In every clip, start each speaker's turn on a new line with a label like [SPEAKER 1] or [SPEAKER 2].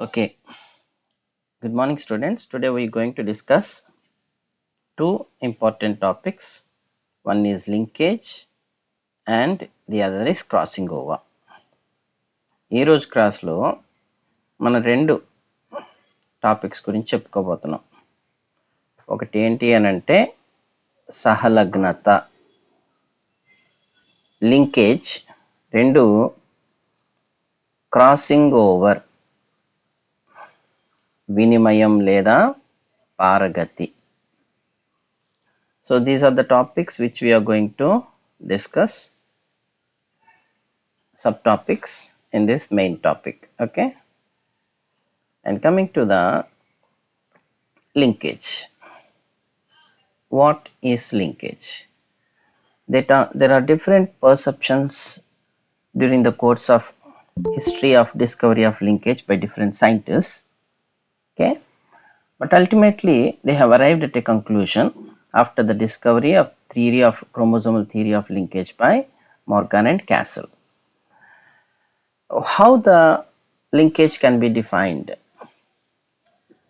[SPEAKER 1] Okay, good morning students. Today we are going to discuss two important topics. One is linkage and the other is crossing over. ఈ రోజు క్లాస్లో మన రెండు topics గురించి చెప్పుకోబోతున్నాం. ఒకటి ఏంటి అని అంటే సహలగ్నత, లింకేజ్. రెండు క్రాసింగ్ ఓవర్, వినిమయం లేదా పారగతి. So these are the topics which we are going to discuss, subtopics in this main topic. Okay, and coming to the linkage. What is linkage? There are different perceptions during the course of history of discovery of linkage by different scientists. Okay, but ultimately they have arrived at a conclusion after the discovery of chromosomal theory of linkage by Morgan and Castle. How the linkage can be defined?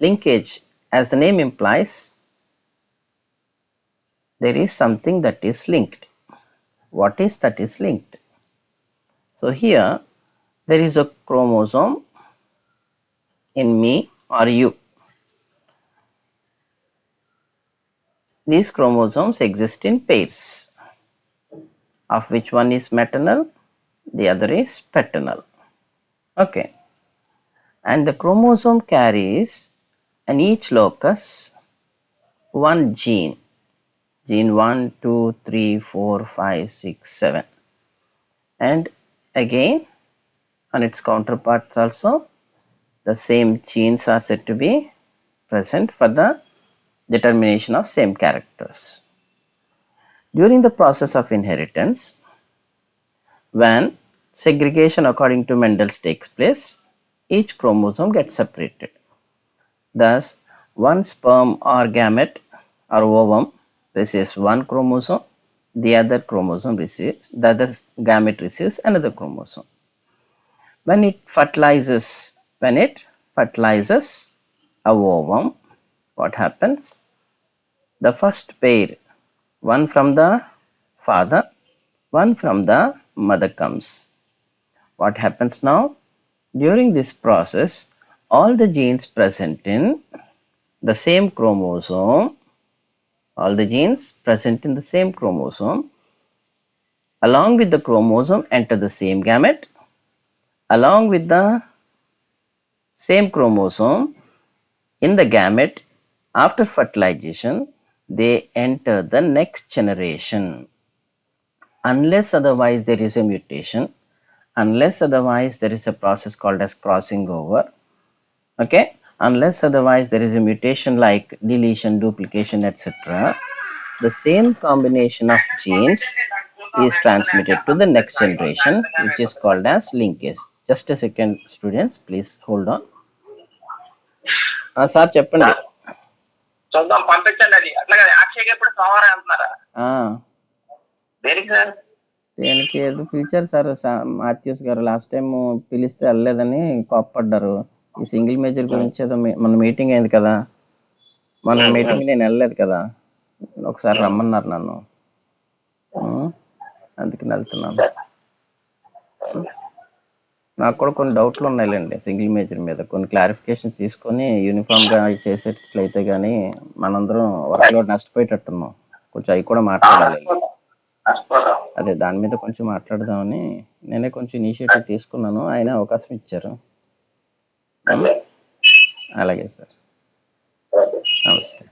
[SPEAKER 1] Linkage, as the name implies, there is something that is linked. What is that is linked? So here there is a chromosome in me or you. These chromosomes exist in pairs, of which one is maternal, the other is paternal. Okay, and the chromosome carries in each locus one gene 1, 2, 3, 4, 5, 6, 7, and again on its counterparts also the same genes are said to be present for the determination of same characters. During the process of inheritance, when segregation according to Mendel's takes place, each chromosome gets separated. Thus, one sperm or gamete or ovum receives one chromosome, the other gamete receives another chromosome. When it fertilizes a ovum, what happens? The first pair, one from the father, one from the mother comes. What happens now? During this process, all the genes present in the same chromosome, along with the chromosome enter the same gamete, along with the same chromosome in the gamete. After fertilization, they enter the next generation. Unless otherwise there is a mutation, unless otherwise there is a process called as crossing over. Okay, unless otherwise there is a mutation like deletion, duplication, etc., the same combination of genes is transmitted to the next generation, which is called as linkage. Just a second students, please hold on. Sir cheppandi.
[SPEAKER 2] చూద్దాం, పంపించండి. అది అట్లాగే అక్షయ్కి ఎప్పుడు సోమవారం అంటున్నారా? దేనికి sir?
[SPEAKER 1] దేనికి ఏదో పిలిచారు సార్ మాథ్యూస్ గారు. లాస్ట్ టైం పిలిస్తే వెళ్ళలేదని కోప్పడ్డారు. ఈ సింగిల్ మేజర్ గురించి ఏదో మన మీటింగ్ అయింది కదా, మన మీటింగ్ నేను వెళ్ళలేదు కదా, ఒకసారి రమ్మన్నారు నన్ను, అందుకని వెళ్తున్నాను. నాకు కూడా కొన్ని డౌట్లు ఉన్నాయిలేండి సింగిల్ మేజర్ మీద. కొన్ని క్లారిఫికేషన్ తీసుకొని యూనిఫామ్గా చేసేటట్లయితే కానీ మనందరం వర్క్లో నష్టపోయేటట్టున్నాం. కొంచెం అవి కూడా మాట్లాడాలి. అదే దాని మీద కొంచెం మాట్లాడదామని నేనే కొంచెం ఇనిషియేటివ్ తీసుకున్నాను. ఆయన అవకాశం ఇచ్చారు. అలాగే సార్, నమస్తే.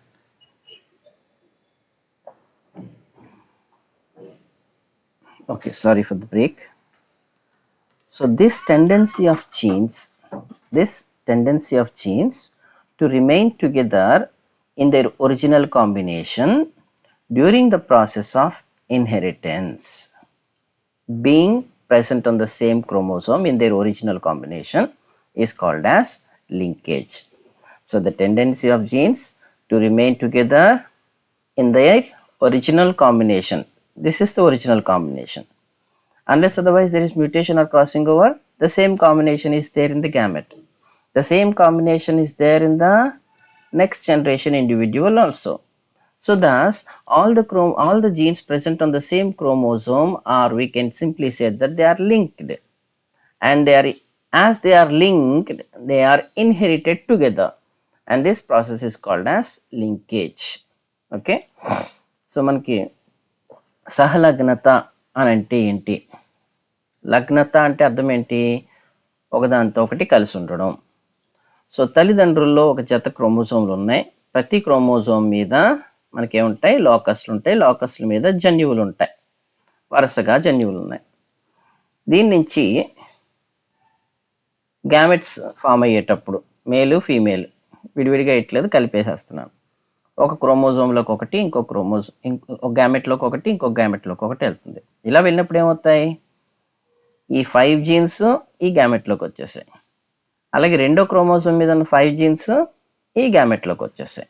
[SPEAKER 1] Okay, sorry for the break. So this tendency of genes to remain together in their original combination during the process of inheritance, being present on the same chromosome in their original combination, is called as linkage. So the tendency of genes to remain together in their original combination, this is the original combination. Unless otherwise there is mutation or crossing over, the same combination is there in the gamete. The same combination is there in the next generation individual also. So thus all the genes present on the same chromosome are, we can simply say that they are linked, and as they are linked, they are inherited together, and this process is called as linkage. Okay, so మనకి సహలగ్నత అని అంటే ఏంటి? లగ్నత అంటే అర్థం ఏంటి? ఒకదాంతో ఒకటి కలిసి ఉండడం. సో తల్లిదండ్రుల్లో ఒక జత క్రోమోజోమ్లు ఉన్నాయి. ప్రతి క్రోమోజోమ్ మీద మనకేముంటాయి? లోకస్లు ఉంటాయి. లోకస్ల మీద జన్యువులు ఉంటాయి. వరుసగా జన్యువులు ఉన్నాయి. దీని నుంచి గ్యామెట్స్ ఫామ్ అయ్యేటప్పుడు మేలు ఫీమేల్ విడివిడిగా ఇట్లేదు, కలిపేసేస్తున్నాను. ఒక క్రోమోజోమ్లోకి ఒకటి, ఒక గ్యామెట్లోకి ఒకటి, ఇంకొక గ్యామెట్లోకి ఒకటి వెళ్తుంది. ఇలా వెళ్ళినప్పుడు ఏమవుతాయి? ఈ 5 జీన్స్ ఈ గ్యామెట్లోకి వచ్చేసాయి. అలాగే రెండో క్రోమోజోమ్ మీద ఉన్న 5 జీన్స్ ఈ గ్యామెట్లోకి వచ్చేసాయి.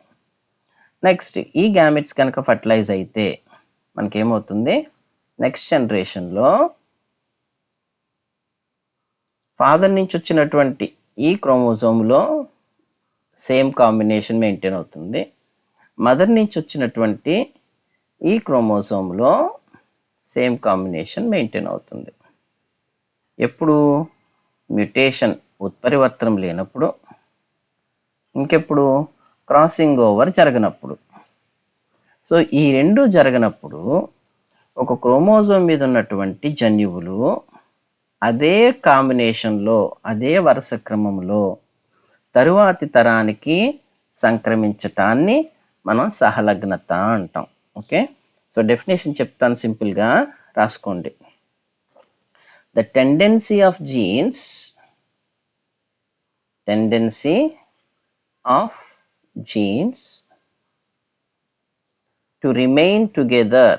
[SPEAKER 1] నెక్స్ట్ ఈ గ్యామెట్స్ కనుక ఫర్టిలైజ్ అయితే మనకేమవుతుంది? నెక్స్ట్ జనరేషన్లో ఫాదర్ నుంచి వచ్చినటువంటి ఈ క్రోమోజోమ్లో సేమ్ కాంబినేషన్ మెయింటైన్ అవుతుంది. మదర్ నుంచి వచ్చినటువంటి ఈ క్రోమోజోమ్లో సేమ్ కాంబినేషన్ మెయింటైన్ అవుతుంది. ఎప్పుడు? మ్యుటేషన్, ఉత్పరివర్తనం లేనప్పుడు. ఇంకెప్పుడు? Crossing over జరగనప్పుడు. సో ఈ రెండు జరగనప్పుడు ఒక క్రోమోజోమ్ మీద ఉన్నటువంటి జన్యువులు అదే కాంబినేషన్లో, అదే వరుస క్రమంలో తరువాతి తరానికి సంక్రమించటాన్ని మనం సహలగ్నత అంటాం. ఓకే, సో డెఫినేషన్ చెప్తాను, సింపుల్గా రాసుకోండి. The tendency of genes to remain together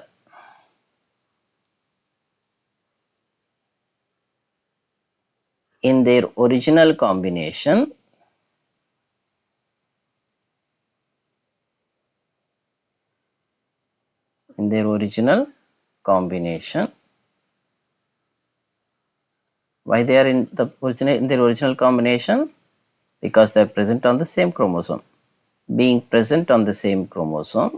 [SPEAKER 1] in their original combination Why they are in their original combination? Because they are present on the same chromosome. Being present on the same chromosome,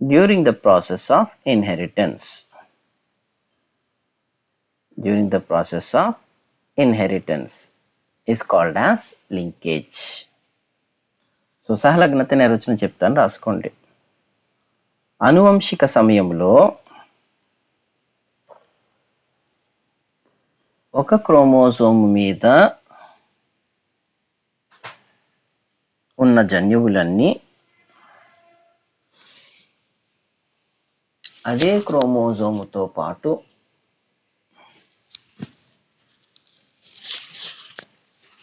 [SPEAKER 1] during the process of inheritance is called as linkage. So సహలగ్నత నిర్వచనం చెప్తాను, రాసుకోండి. అనువంశిక సమయంలో ఒక chromosome మీద ఉన్న జన్యువులన్నీ అదే క్రోమోజోముతో పాటు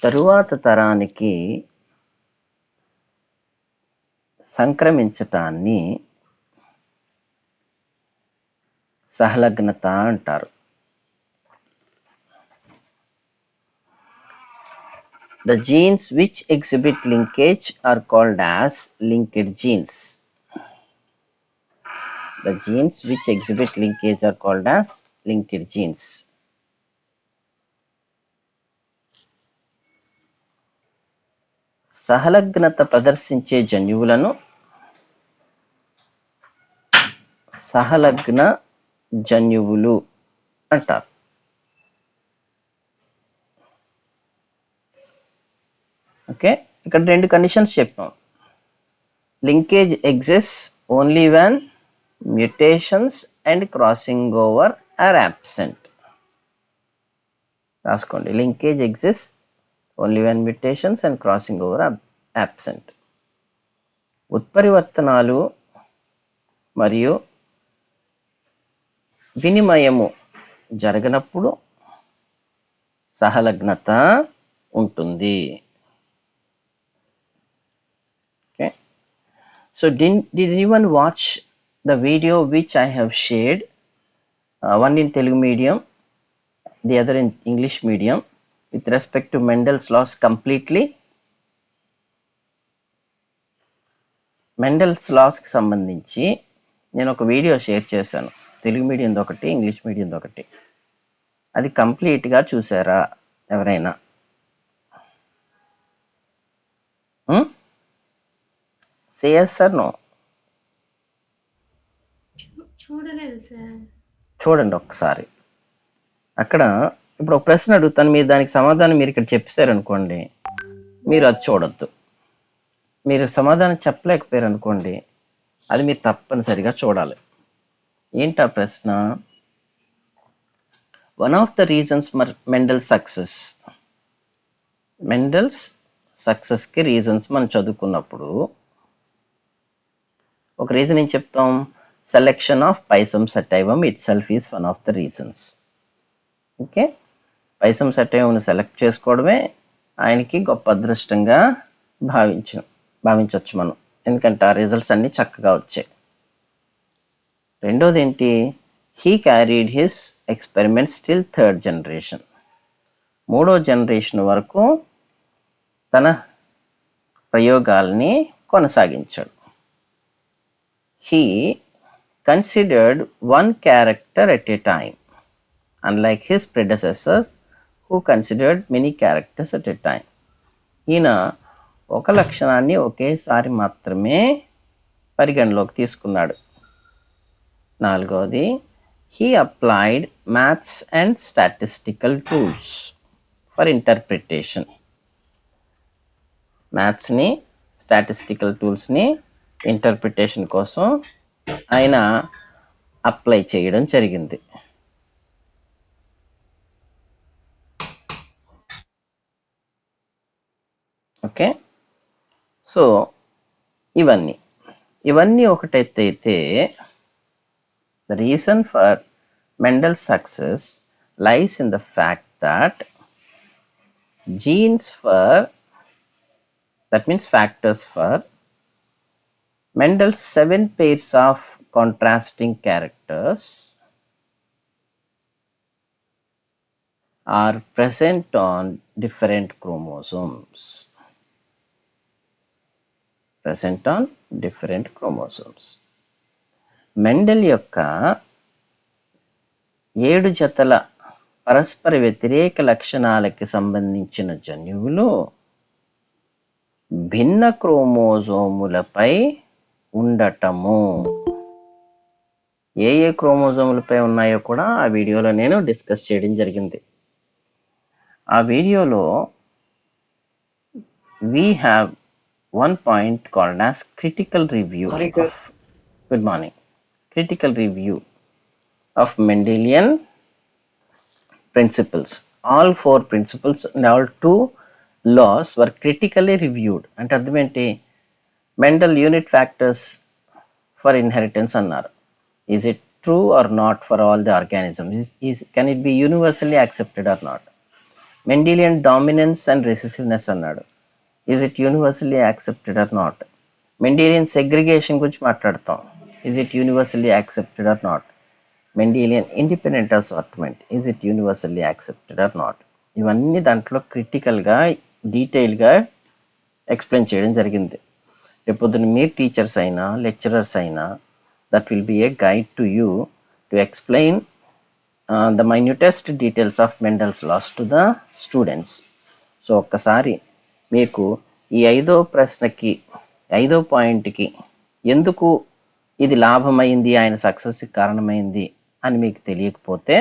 [SPEAKER 1] తరువాత తరానికి సంక్రమించటాన్ని సహలగ్నత అంటారు. The genes which exhibit linkage are called as linked genes. The genes which exhibit linkage are called as linked genes. సహలగ్నత ప్రదర్శించే జన్యువులను సహలగ్న జన్యువులు అంటారు. ఓకే, ఇక్కడ రెండు కండిషన్స్ చెప్పాం. Linkage exist only when mutations and crossing over are absent. రాసుకోండి, linkage exists only when mutations and crossing over are absent. ఉత్పరివర్తనాలు మరియు వినిమయము జరగనప్పుడు సహలగ్నత ఉంటుంది. Okay, so did anyone watch the video which I have shared, one in Telugu medium, the other in English medium, with respect to Mendel's laws completely? Mendel's laws కి సంబంధించి నేను ఒక video share చేశాను. తెలుగు మీడియంది ఒకటి, English మీడియంది ఒకటి. అది కంప్లీట్గా చూసారా ఎవరైనా? CS sir no?
[SPEAKER 3] చూడలేదు సార్.
[SPEAKER 1] చూడండి ఒక్కసారి. అక్కడ ఇప్పుడు ఒక ప్రశ్న అడుగుతాను, మీరు దానికి సమాధానం మీరు ఇక్కడ చెప్పేశారనుకోండి, మీరు అది చూడొద్దు. మీరు సమాధానం చెప్పలేకపోయారు అనుకోండి, అది మీరు తప్పనిసరిగా చూడాలి. ఏంటి ఆ ప్రశ్న? One of the reasons Mendel Mendel's సక్సెస్కి రీజన్స్ మనం చదువుకున్నప్పుడు ఒక రీజన్ ఏం చెప్తాం? Selection of Pisum sativum it self is one of the reasons. Okay, Pisum సటైవంను సెలెక్ట్ చేసుకోవడమే ఆయనకి గొప్ప అదృష్టంగా భావించవచ్చు మనం, ఎందుకంటే ఆ రిజల్ట్స్ అన్నీ చక్కగా వచ్చాయి. రెండోది ఏంటి? He carried his experiments till third generation. మూడో జనరేషన్ వరకు తన ప్రయోగాల్ని కొనసాగించాడు. He considered one character at a time, unlike his predecessors who considered many characters at a time. ఈయన ఒక లక్షణాన్ని ఒకేసారి మాత్రమే పరిగణలోకి తీసుకున్నాడు. నాలుగవది, he applied maths and statistical tools for interpretation. మ్యాథ్స్ని, స్టాటిస్టికల్ టూల్స్ని ఇంటర్ప్రిటేషన్ కోసం ఆయన అప్లై చేయడం జరిగింది. ఓకే, సో ఇవన్నీ ఒకటైతే the reason for Mendel's success lies in the fact that genes for, that means factors for, Mendel's 7 pairs of contrasting characters are present on different chromosomes. Mendel యొక్క 7 జతల పరస్పర వ్యతిరేక లక్షణాలకి సంబంధించిన జన్యువులు భిన్న క్రోమోజోములపై ఉండటము. ఏ క్రోమోజోములపై ఉన్నాయో కూడా ఆ వీడియోలో నేను డిస్కస్ చేయడం జరిగింది. ఆ వీడియోలో we have one point called as critical review of Mendelian principles. All 4 principles and all 2 laws were critically reviewed. అంటే అర్థం ఏంటి? Mendel unit factors for inheritance అన్నారు. Is it true or not for all the organisms? Can it be universally accepted or not? Mendelian dominance and recessiveness అన్నాడు. Is it universally accepted or not? Mendelian segregation గురించి మాట్లాడతాం. Is it universally accepted or not? Mendelian independent assortment, is it universally accepted or not? ఇవన్నీ దాంట్లో క్రిటికల్గా డీటెయిల్గా explain చేయడం జరిగింది. రేపొద్దున మీరు టీచర్స్ అయినా లెక్చరర్స్ అయినా, that will be a guide to you to explain the minutest details of Mendel's laws to the students. So ఒక్కసారి మీకు ఈ 5వ ప్రశ్నకి 5వ పాయింట్కి ఎందుకు ఇది లాభమైంది, ఆయన సక్సెస్కి కారణమైంది అని మీకు తెలియకపోతే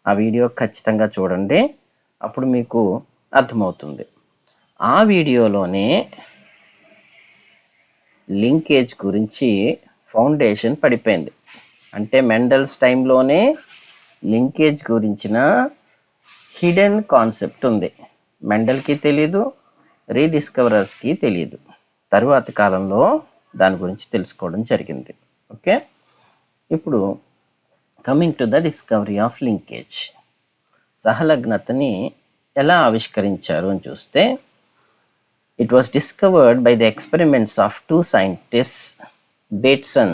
[SPEAKER 1] ఆ వీడియో ఖచ్చితంగా చూడండి, అప్పుడు మీకు అర్థమవుతుంది. ఆ వీడియోలోనే లింకేజ్ గురించి ఫౌండేషన్ పడిపోయింది. అంటే మెండల్స్ టైంలోనే లింకేజ్ గురించిన హిడెన్ కాన్సెప్ట్ ఉంది. మెండల్కి తెలీదు, రీడిస్కవరర్స్కి తెలియదు. తరువాతి కాలంలో దాని గురించి తెలుసుకోవడం జరిగింది. ఓకే, ఇప్పుడు coming to the discovery of linkage. సహలగ్నతని ఎలా ఆవిష్కరించారు అని చూస్తే, it was discovered by the experiments of 2 scientists, Bateson,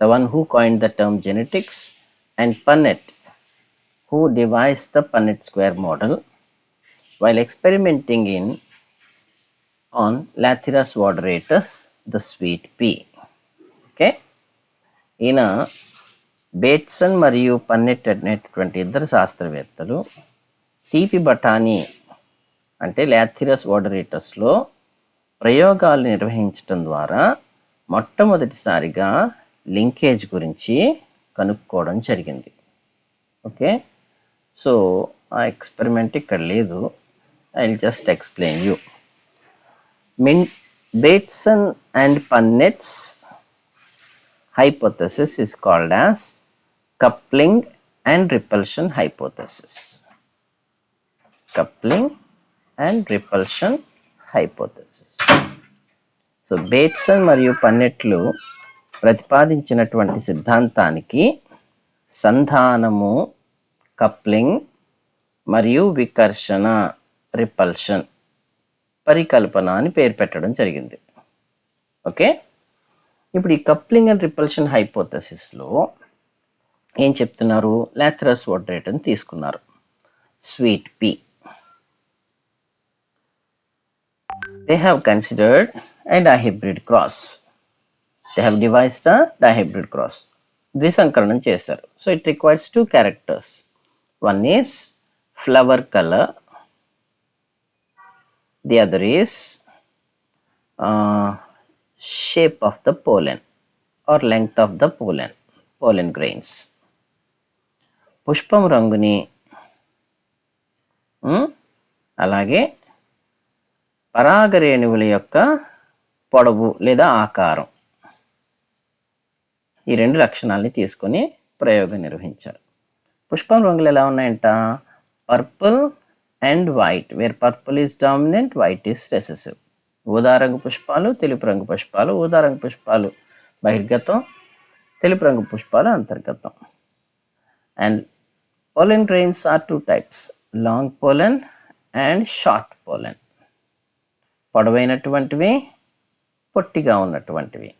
[SPEAKER 1] the one who coined the term genetics, and Punnett, who devised the Punnett square model, while experimenting on Lathyrus vadoratus, the sweet pea. Okay, ఈయన Bateson మరియు Punnett అనేటువంటి ఇద్దరు శాస్త్రవేత్తలు తీపి బఠానీ అంటే లాథిరస్ ఓడరేటస్లో ప్రయోగాలు నిర్వహించడం ద్వారా మొట్టమొదటిసారిగా లింకేజ్ గురించి కనుక్కోవడం జరిగింది. ఓకే, సో ఆ ఎక్స్పెరిమెంట్ ఇక్కడ లేదు. I will just explain you. Bateson and Punnett's hypothesis is called as coupling and repulsion hypothesis. Coupling and repulsion hypothesis. So Bateson మరియు పన్నెట్లు ప్రతిపాదించినటువంటి సిద్ధాంతానికి సంధానము, కప్లింగ్ మరియు వికర్షణ, రిపల్షన్ పరికల్పన అని పేరు పెట్టడం జరిగింది. ఓకే, ఇప్పుడు ఈ కప్లింగ్ అండ్ రిపల్షన్ హైపోథసిస్లో ఏం చెప్తున్నారు? లాథరస్ ఓడరేట్ అని తీసుకున్నారు. Sweet P. They have considered a dihybrid cross. They have devised a dihybrid cross. ద్విసంకరణం చేశారు. So it requires two characters. One is flower color. The other is shape of the pollen or length of the pollen grains. పుష్పం రంగుని అలాగే పరాగరేణువుల యొక్క పొడవు లేదా ఆకారం, ఈ రెండు లక్షణాలని తీసుకొని ప్రయోగం నిర్వహించారు. పుష్పం రంగులు ఎలా ఉన్నాయంట? Purple and white, where purple is dominant, white is recessive. ఊదా రంగు పుష్పాలు, తెలుపు రంగు పుష్పాలు. ఊదా రంగు పుష్పాలు బహిర్గతం, తెలుపు రంగు పుష్పాలు అంతర్గతం. And pollen grains are two types, long pollen and short pollen. పొడవైనటువంటివి, పొట్టిగా ఉన్నటువంటివి.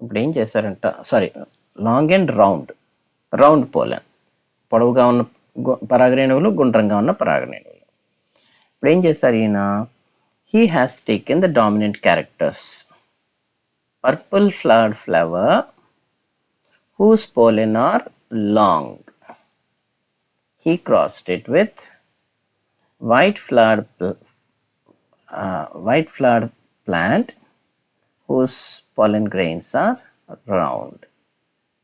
[SPEAKER 1] ఇప్పుడు ఏం చేశారంట? లాంగ్ అండ్ రౌండ్ పోలెన్, పొడవుగా ఉన్న పరాగరేణువులు, గుండ్రంగా ఉన్న పరాగరేణువులు. ఇప్పుడు ఏం చేశారు ఈయన? He has taken the dominant characters. Purple flowered flower whose pollen are long. He crossed it with white flowered plant whose pollen grains are round.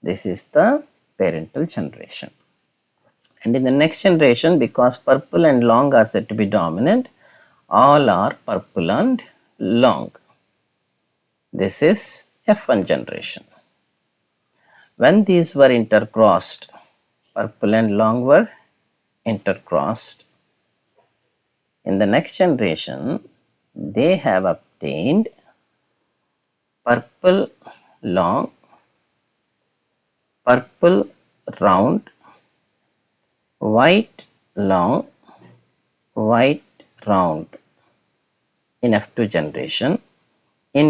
[SPEAKER 1] This is the parental generation. And in the next generation, because purple and long are said to be dominant, all are purple and long. This is F1 generation. When these were intercrossed, purple and long were intercrossed. In the next generation, they have obtained purple long, purple round, white long, white round in F2 generation in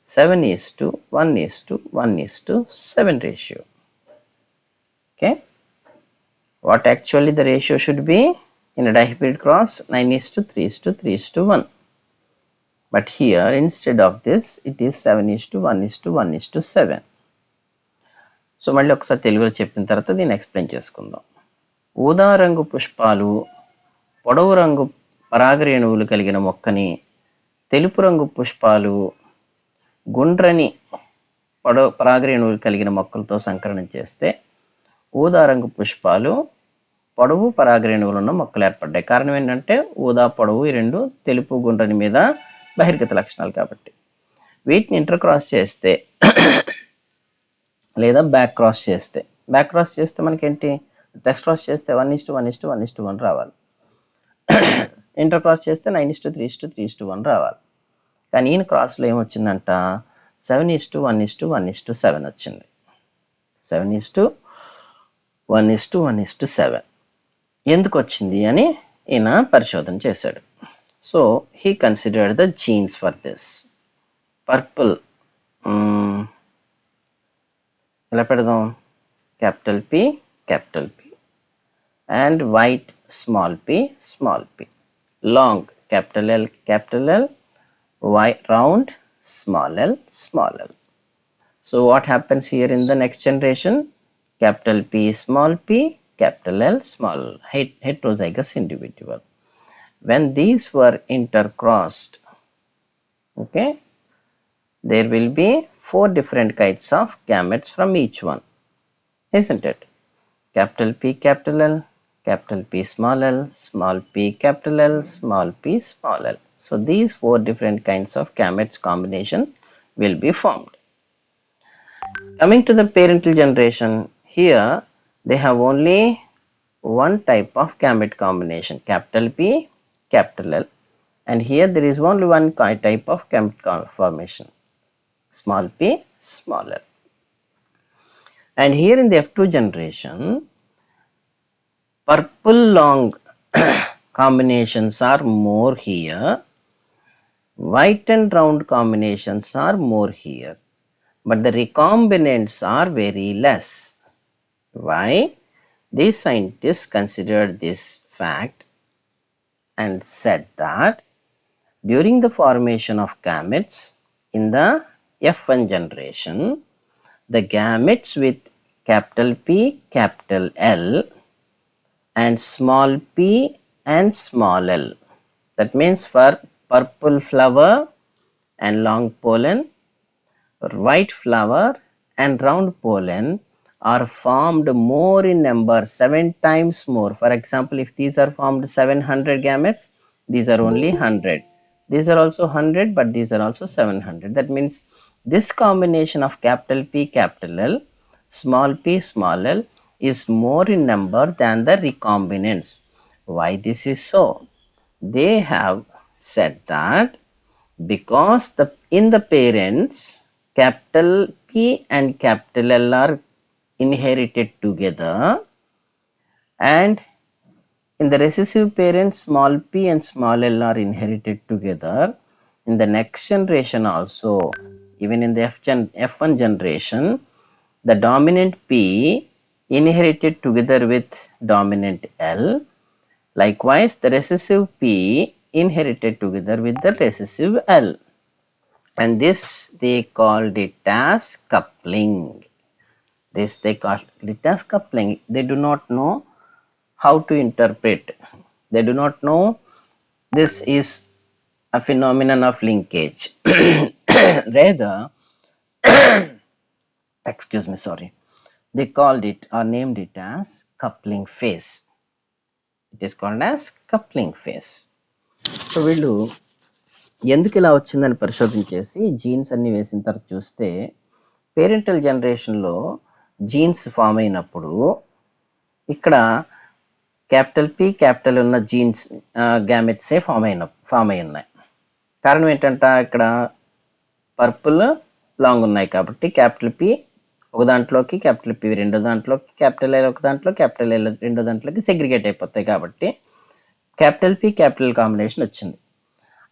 [SPEAKER 1] 7:1:1:7 ratio. Okay, what actually the ratio should be in a dihybrid cross? 9:3:3:1. But here instead of this it is 7:1:1:7. So మళ్ళీ ఒకసారి తెలుగులో చెప్పిన తర్వాత దీన్ని explain చేసుకుందాం. ఊదా రంగు పుష్పాలు పొడవు రంగు పరాగరేణువులు కలిగిన మొక్కని తెలుపు రంగు పుష్పాలు గుండ్రని పరాగరేణువులు కలిగిన మొక్కలతో సంకరణం చేస్తే ఊదా రంగు పుష్పాలు పొడవు పరాగరేణువులు ఉన్న మొక్కలు ఏర్పడ్డాయి. కారణం ఏంటంటే ఊదా పొడవు ఈ రెండు తెలుపు గుండ్రని మీద బహిర్గత లక్షణాలు కాబట్టి. వీటిని ఇంటర్ క్రాస్ చేస్తే లేదా బ్యాక్ క్రాస్ చేస్తే మనకేంటి? టెస్ట్ క్రాస్ చేస్తే 1:1:1:1 రావాలి. ఇంటర్ క్రాస్ చేస్తే 9:3:3:1 రావాలి. కానీ ఈయన క్రాస్లో ఏమొచ్చిందంట? 7:1:1:7 వచ్చింది. 7:1:1:7 ఎందుకు వచ్చింది అని ఈయన పరిశోధన చేశాడు. So he considered the jeans for this. Purple ఎలా పెడదాం? Capital P and white small p, long capital L, white round small l. So what happens here in the next generation? capital P small p, capital L small heterozygous individual. When these were intercrossed, okay, there will be 4 different kinds of gametes from each one, isn't it? Capital P capital L, capital P small p capital L, small p small l. So these 4 different kinds of gametes combination will be formed. Coming to the parental generation, here they have only one type of gamete combination, capital P capital L, and here there is only one type of gamete formation, small p small l. And here in the F2 generation, purple long combinations are more here, white and round combinations are more here, but the recombinants are very less. Why? These scientists considered this fact and said that during the formation of gametes in the F1 generation, the gametes with capital P capital L and small p and small l, that means for purple flower and long pollen, white flower and round pollen, are formed more in number, 7 times more. For example, if these are formed 700 gametes, these are only 100. These are also 100, but these are also 700. That means this combination of capital P capital L, small p small l is more in number than the recombinants. Why this is so? They have said that because in the parents, capital P and capital L are inherited together, and in the recessive parents, small p and small l are inherited together. In the next generation also, even in the F1 generation, the dominant P inherited together with dominant L. Likewise, the recessive P inherited together with the recessive L. And this they called it as coupling. This they call it as coupling. They do not know how to interpret. They do not know this is a phenomenon of linkage. Rather, excuse me, sorry, they called it or named it as coupling phase. It is called as coupling phase. So వీళ్ళు ఎందుకు ఇలా వచ్చిందని పరిశోధించేసి jeans అన్ని వేసిన తర్వాత చూస్తే parental జనరేషన్లో jeans form అయినప్పుడు ఇక్కడ క్యాపిటల్ పి క్యాపిటల్ ఉన్న జీన్స్ గ్యామెట్సే ఫామ్ అయి ఉన్నాయి. కారణం ఏంటంట, ఇక్కడ పర్పుల్ లాంగ్ ఉన్నాయి కాబట్టి క్యాపిటల్ పి ఒక దాంట్లోకి, క్యాపిటల్ పి రెండో దాంట్లోకి, క్యాపిటల్ ఎల్ ఒక దాంట్లో, క్యాపిటల్ ఎల్ రెండో దాంట్లోకి సెగ్రిగేట్ అయిపోతాయి కాబట్టి క్యాపిటల్ పి క్యాపిటల్ కాంబినేషన్ వచ్చింది.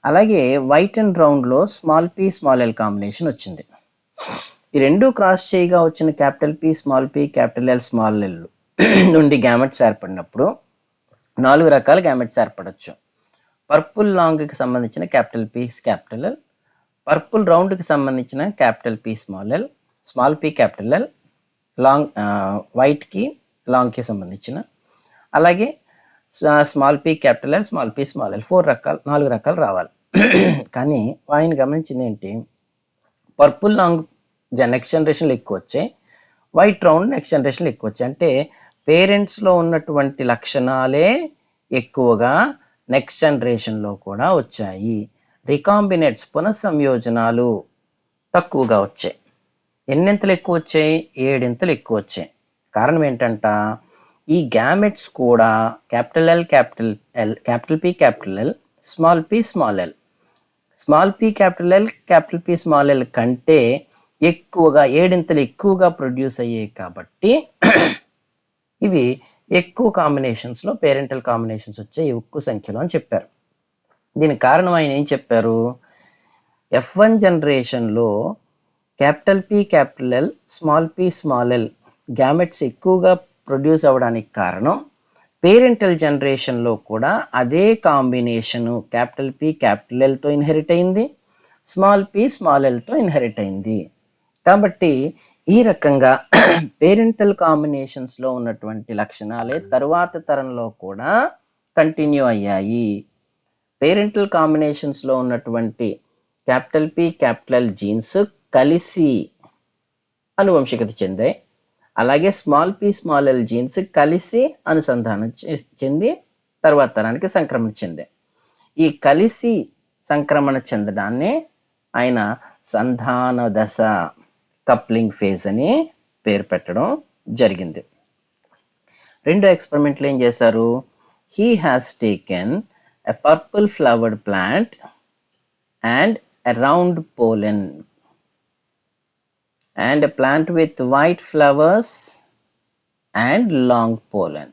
[SPEAKER 1] అలాగే వైట్ అండ్ రౌండ్లో small P small L combination వచ్చింది. ఈ రెండు క్రాస్ చేయగా వచ్చిన capital P small P capital L small L నుండి గ్యామెట్స్ ఏర్పడినప్పుడు 4 రకాల గ్యామెట్స్ ఏర్పడచ్చు. పర్పుల్ లాంగ్కి సంబంధించిన capital P capital L, purple రౌండ్కి సంబంధించిన capital P small L, small P capital L, long వైట్కి లాంగ్కి సంబంధించిన, అలాగే small P capital L, small P small L, 4 రకాలు రావాలి. కానీ ఆయన గమనించింది ఏంటి, పర్పుల్ లాంగ్ నెక్స్ట్ జనరేషన్లో ఎక్కువ వచ్చాయి, వైట్ రౌండ్ నెక్స్ట్ జనరేషన్లో ఎక్కువ వచ్చాయి. అంటే పేరెంట్స్లో ఉన్నటువంటి లక్షణాలే ఎక్కువగా నెక్స్ట్ జనరేషన్లో కూడా వచ్చాయి. రికాంబినేట్స్ పునఃసంయోజనాలు తక్కువగా వచ్చాయి. ఎన్నింతలు ఎక్కువ వచ్చాయి? 7 ఎక్కువ వచ్చాయి. కారణం ఏంటంట, ఈ గ్యామెట్స్ కూడా capital L capital L, capital P capital L, small P small L, small P capital L capital P small L కంటే ఎక్కువగా 7 ఎక్కువగా ప్రొడ్యూస్ అయ్యాయి కాబట్టి ఇవి ఎక్కువ కాంబినేషన్స్లో పేరెంటల్ కాంబినేషన్స్ వచ్చాయి ఎక్కువ సంఖ్యలో అని చెప్పారు. దీనికి కారణం ఆయన ఏం చెప్పారు, F1 జనరేషన్లో capital P capital L, small P small L gametes ఎక్కువగా ప్రొడ్యూస్ అవ్వడానికి కారణం పేరెంటల్ జనరేషన్లో కూడా అదే కాంబినేషను క్యాపిటల్ పి క్యాపిటల్ ఎల్తో ఇన్హెరిట్ అయింది, స్మాల్ పి స్మాల్ ఎల్తో ఇన్హెరిట్ అయింది. కాబట్టి ఈ రకంగా పేరెంటల్ కాంబినేషన్స్ లో ఉన్నటువంటి లక్షణాలే తరువాత తరంలో కూడా కంటిన్యూ అయ్యాయి. పేరెంటల్ కాంబినేషన్స్ లో ఉన్నటువంటి క్యాపిటల్ పి క్యాపిటల్ జీన్స్ కలిసి అనువంశికత చెందాయి. అలాగే small P small L jeans కలిసి అనుసంధానం చెంది తర్వాత తరానికి సంక్రమణ చెందాయి. ఈ కలిసి సంక్రమణ చెందడాన్ని ఆయన సంధాన దశ, కప్లింగ్ ఫేజ్ అని పేరు పెట్టడం జరిగింది. రెండో ఎక్స్పెరిమెంట్లు ఏం చేశారు? He has taken a purple flowered plant and a round pollen and a plant with white flowers and long pollen.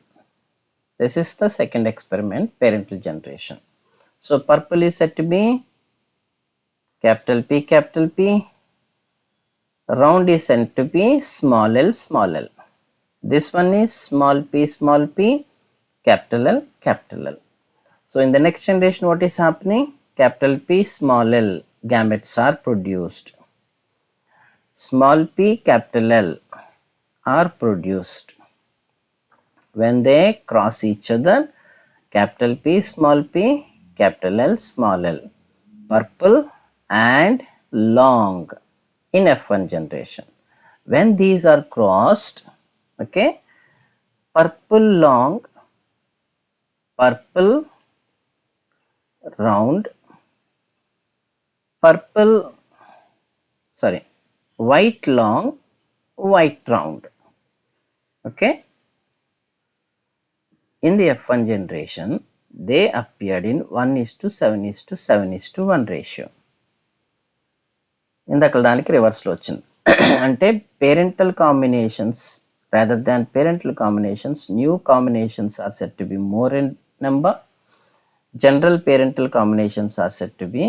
[SPEAKER 1] This is the second experiment, parental generation. So purple is said to be capital P capital P, round is said to be small l small l. This one is small p capital L capital L. So in the next generation what is happening? Capital P small l gametes are produced. Small p capital L are produced. When they cross each other, capital P capital L small l, purple and long in F1 generation. When these are crossed, okay, purple long, purple round, white long, white round. Okay, in the F1 generation they appeared in 1:7:7:1 ratio. ఇందాక దానికి రివర్స్లో వచ్చింది. అంటే parental combinations rather than parental combinations, new combinations are said to be more in number. General parental combinations are said to be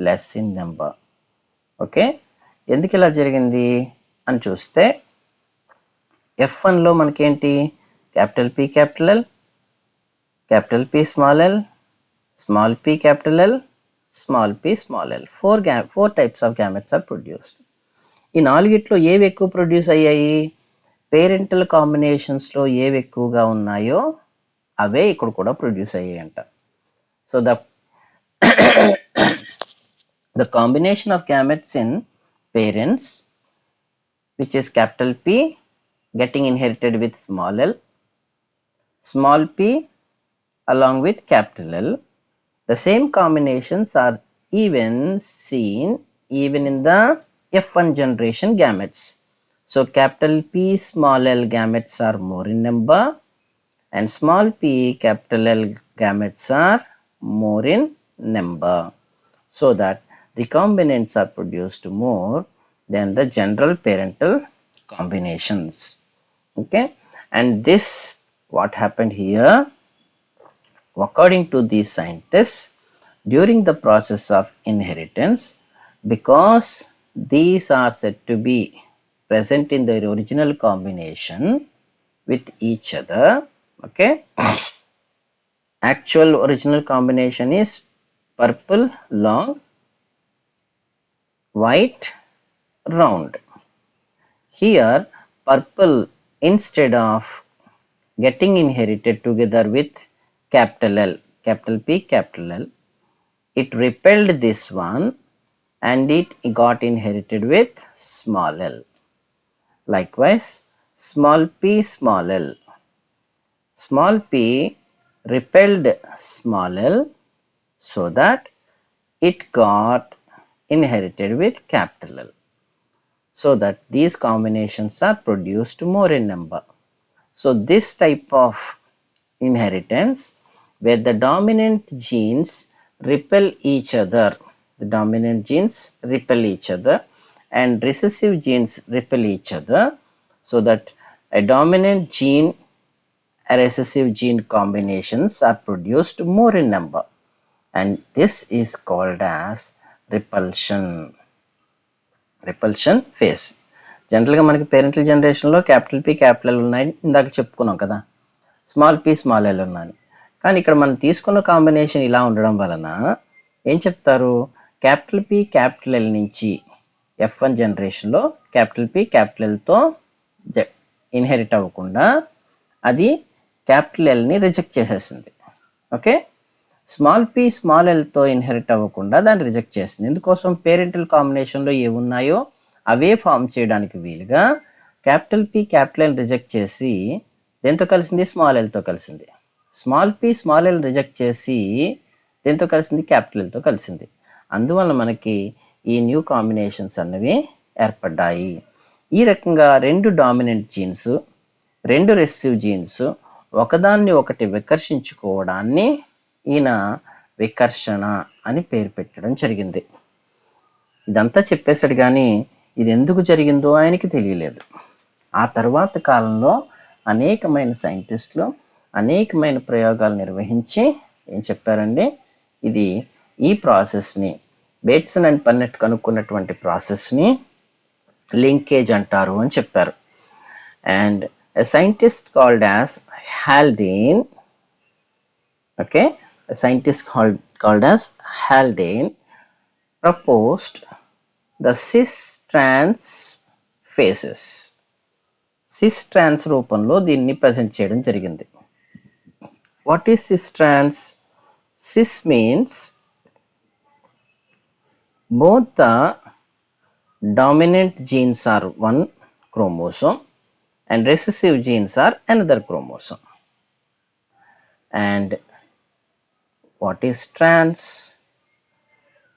[SPEAKER 1] less in number. Okay, ఎందుకు ఇలా జరిగింది అని చూస్తే F1లో మనకేంటి? Capital P capital L, capital P small l, small p capital L, small p small l. Four types of gametes are produced. ఈ నాలుగిట్లో ఏవి ఎక్కువ produce అయ్యాయి? పేరెంటల్ కాంబినేషన్స్ లో ఏవి ఎక్కువగా ఉన్నాయో అవే ఇక్కడ కూడా ప్రొడ్యూస్ అయ్యాయంట. So the combination of gametes in parents, which is capital P getting inherited with small l, small p along with capital L, the same combinations are even seen even in the F1 generation gametes. So capital P small l gametes are more in number and small p capital L gametes are more in number, so that recombinants are produced more than the general parental combinations. Okay, and this what happened here? According to these scientists, during the process of inheritance, because these are said to be present in their original combination with each other, okay, actual original combination is purple long, white round. Here purple, instead of getting inherited together with capital L, capital P capital L, it repelled this one and it got inherited with small l. Likewise small p small l, small p repelled small l, so that it got inherited with capital L, so that these combinations are produced more in number. So this type of inheritance, where the dominant genes repel each other, the dominant genes repel each other and recessive genes repel each other, so that a dominant gene, a recessive gene combinations are produced more in number, and this is called as repulsion phase. జనరల్గా మనకి parental జనరేషన్లో capital P capital L ఉన్నాయి, ఇందాక చెప్పుకున్నాం కదా, small P small L ఉన్నాయి. కానీ ఇక్కడ మనం తీసుకున్న కాంబినేషన్ ఇలా ఉండడం వలన ఏం చెప్తారు? క్యాపిటల్ పి క్యాపిటల్ ఎల్ నుంచి F1 జనరేషన్లో క్యాపిటల్ P క్యాపిటల్ Lతో ఇన్హెరిట్ అవ్వకుండా అది క్యాపిటల్ Lని రిజెక్ట్ చేసేసింది. ఓకే, స్మాల్ p స్మాల్ Lతో ఇన్హెరిట్ అవ్వకుండా దాన్ని రిజెక్ట్ చేసింది. ఎందుకోసం? పేరెంటల్ కాంబినేషన్లో ఏమున్నాయో అవే ఫామ్ చేయడానికి వీలుగా capital P capital L reject చేసి దేంతో కలిసింది? స్మాల్ Lతో కలిసింది. Small p small L reject చేసి దేంతో కలిసింది? క్యాపిటల్ Lతో కలిసింది. అందువల్ల మనకి ఈ న్యూ కాంబినేషన్స్ అన్నవి ఏర్పడ్డాయి. ఈ రకంగా రెండు డామినెంట్ జీన్స్, రెండు రెసెసివ్ జీన్స్ ఒకదాన్ని ఒకటి వికర్షించుకోవడాన్ని ఈయన వికర్షణ అని పేరు పెట్టడం జరిగింది. ఇదంతా చెప్పేశాడు కానీ ఇది ఎందుకు జరిగిందో ఆయనకి తెలియలేదు. ఆ తర్వాత కాలంలో అనేకమైన సైంటిస్టులు అనేకమైన ప్రయోగాలు నిర్వహించి ఏం చెప్పారండి? ఇది ఈ ప్రాసెస్ని బేట్సన్ అండ్ పన్నెట్ కనుక్కున్నటువంటి ప్రాసెస్ని లింకేజ్ అంటారు అని చెప్పారు. And a scientist called as Haldane, okay, a scientist called as Haldane proposed the cis-trans phases. cis-trans రూపంలో దీన్ని ప్రజెంట్ చేయడం జరిగింది. What is cis-trans? Cis means both the dominant genes are one chromosome and recessive genes are another chromosome. And what is trans?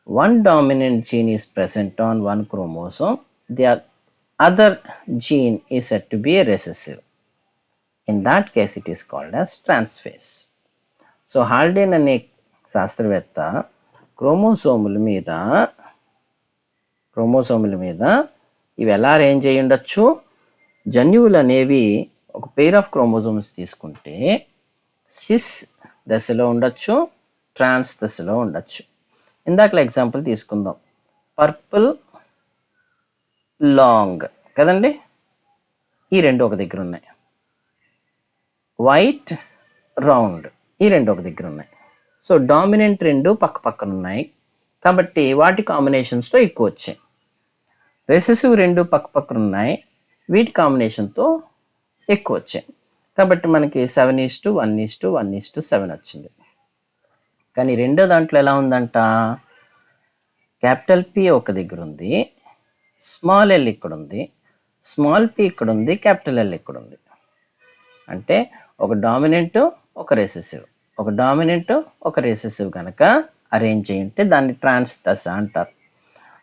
[SPEAKER 1] One dominant gene is present on one chromosome, the other gene is said to be a recessive. In that case it is called as trans phase. So Haldane అనే శాస్త్రవేత్త క్రోమోసోముల మీద ఇవి ఎలా arrange అయ్యి ఉండొచ్చు? జన్యువులు అనేవి ఒక పెయిర్ ఆఫ్ క్రోమోజోమ్స్ తీసుకుంటే సిస్ దశలో ఉండొచ్చు, ట్రాన్స్ దశలో ఉండొచ్చు. ఇందాకలా ఎగ్జాంపుల్ తీసుకుందాం. పర్పుల్ లాంగ్ కదండి, ఈ రెండు ఒక దగ్గర ఉన్నాయి. వైట్ రౌండ్, ఈ రెండు ఒక దగ్గర ఉన్నాయి. సో డామినెంట్ రెండు పక్క పక్కన ఉన్నాయి కాబట్టి వాటి కాంబినేషన్స్తో ఎక్కువ వచ్చాయి. రెసెసివ్ రెండు పక్క పక్కన ఉన్నాయి, వీటి కాంబినేషన్తో ఎక్కువ వచ్చాయి. కాబట్టి మనకి 7:1:1:7 వచ్చింది. కానీ రెండో దాంట్లో ఎలా ఉందంట? క్యాపిటల్ P ఒక దగ్గర ఉంది, స్మాల్ L ఇక్కడ ఉంది, స్మాల్ p ఇక్కడ ఉంది, క్యాపిటల్ L ఇక్కడ ఉంది. అంటే ఒక డామినెంట్ ఒక రెసెసివ్, ఒక డామినెంట్ ఒక రెసెసివ్ కనుక అరేంజ్ అయ్యి ఉంటే దాన్ని ట్రాన్స్ దశ అంటారు.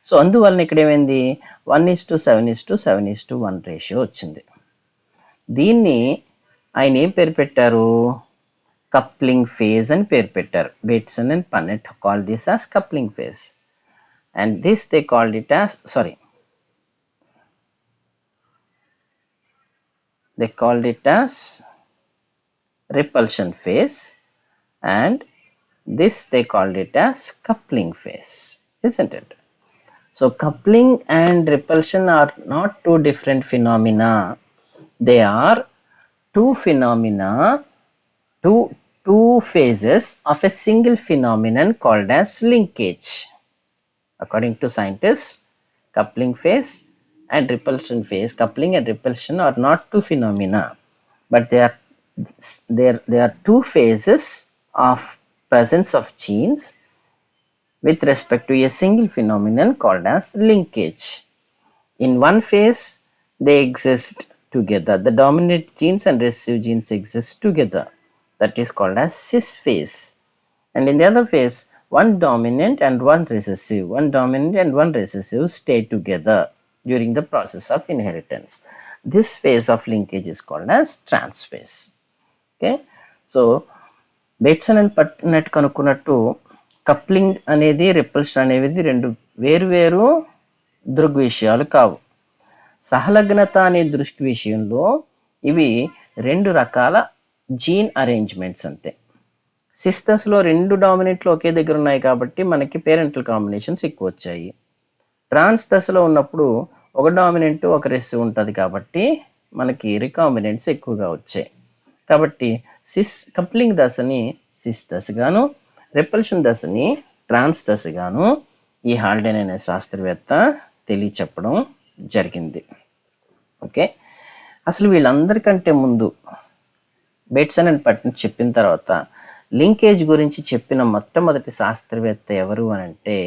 [SPEAKER 1] సో అందువలన ఇక్కడ ఏమైంది? 1:7:7:1 రేషియో వచ్చింది. దీన్ని ఆయన ఏం పేరు పెట్టారు? కప్లింగ్ ఫేజ్ అని పేరు పెట్టారు. Bateson and Punnett called this as coupling phase. And this they called it as they called it as repulsion phase, and this they called it as coupling phase, isn't it? So coupling and repulsion are not two different phenomena. They are two phenomena, two phases of a single phenomenon called as linkage. According to scientists, coupling phase and repulsion phase, coupling and repulsion are not two phenomena, but they are two phases of presence of genes with respect to a single phenomenon called as linkage. In one phase they exist together, the dominant genes and recessive genes exist together, that is called as cis phase. And in the other phase, one dominant and one recessive stay together during the process of inheritance. This phase of linkage is called as trans phase. Okay, so Bateson and Punnett కనుక్కున్నట్టు coupling అనేది repulsion అనేది రెండు వేరు దృగ్విషయాలు కావు. సహలగ్నత అనే దృష్టి విషయంలో ఇవి రెండు రకాల జీన్ అరేంజ్మెంట్స్ అంతే. సిస్ దశలో రెండు డామినెంట్లు ఒకే దగ్గర ఉన్నాయి కాబట్టి మనకి పేరెంటల్ కాంబినేషన్స్ ఎక్కువ వచ్చాయి. ట్రాన్స్ దశలో ఉన్నప్పుడు ఒక డామినెంట్ ఒక రెసివ్ ఉంటుంది కాబట్టి మనకి రికాంబినెంట్స్ ఎక్కువగా వచ్చాయి. కాబట్టి కప్లింగ్ దశని సిస్ దశగాను, రిపల్షన్ దశని ట్రాన్స్ దశగాను ఈ హాల్డేన్ అనే శాస్త్రవేత్త తెలియచెప్పడం జరిగింది. ఓకే, అసలు వీళ్ళందరికంటే ముందు బేట్సన్ అండ్ పటన్ చెప్పిన తర్వాత లింకేజ్ గురించి చెప్పిన మొట్టమొదటి శాస్త్రవేత్త ఎవరు అని అంటే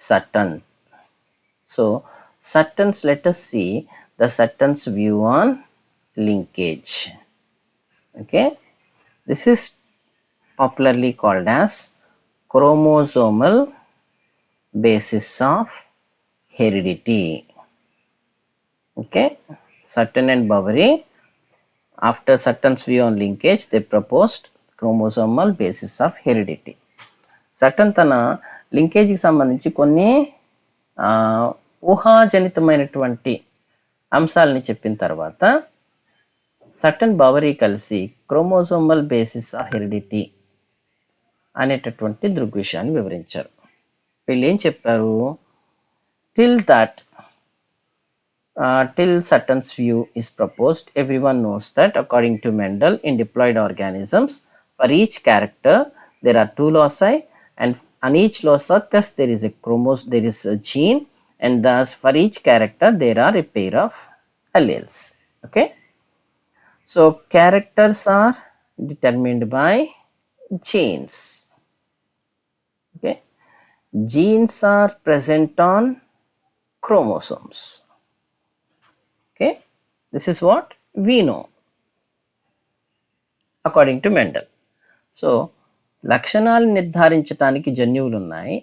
[SPEAKER 1] Sutton. So Sutton's, let us see the Sutton's view on linkage. Okay, this is popularly called as chromosomal basis of heredity. Okay, Sutton and Boveri, after Sutton's view on linkage, they proposed chromosomal basis of heredity. Sutton తన లింకేజ్కి సంబంధించి కొన్ని ఊహాజనితమైనటువంటి అంశాలని చెప్పిన తర్వాత certain బవరీ కలిసి chromosomal basis of heredity అనేటటువంటి దృగ్విషయాన్ని వివరించారు. వీళ్ళు ఏం చెప్పారు, till Sutton's view is proposed, everyone knows that according to Mendel, in diploid organisms, for each character there are 2 loci, and on each locus there is a gene, and thus for each character there are a pair of alleles. Okay, so characters are determined by genes. Okay, genes are present on chromosomes. Okay, this is what we know according to Mendel. So లక్షణాలు నిర్ధారించడానికి జన్యువులు ఉన్నాయి,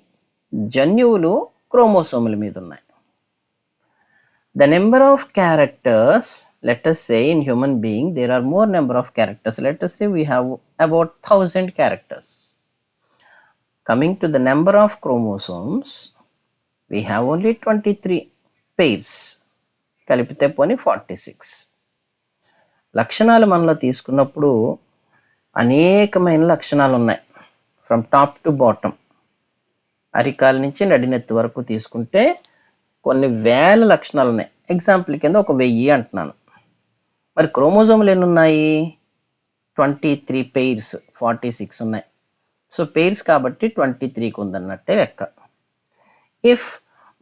[SPEAKER 1] జన్యువులు క్రోమోసోముల మీద ఉన్నాయి. The number of characters, let us say in human being there are more number of characters. Let us say we have about 1000 characters. Coming to the number of chromosomes, we have only 23 pairs. కలిపితే పోనీ 46. లక్షణాలు మనలో తీసుకున్నప్పుడు అనేకమైన లక్షణాలు ఉన్నాయి, from top to bottom. అరికాల నుంచి నడినెత్తి వరకు తీసుకుంటే కొన్ని వేల లక్షణాలు ఉన్నాయి. ఎగ్జాంపుల్ కింద 1000 అంటున్నాను. మరి క్రోమోజోములు ఎన్ని ఉన్నాయి, 23 pairs, 46 ఉన్నాయి. సో pairs కాబట్టి 23కి ఉందన్నట్టే లెక్క. If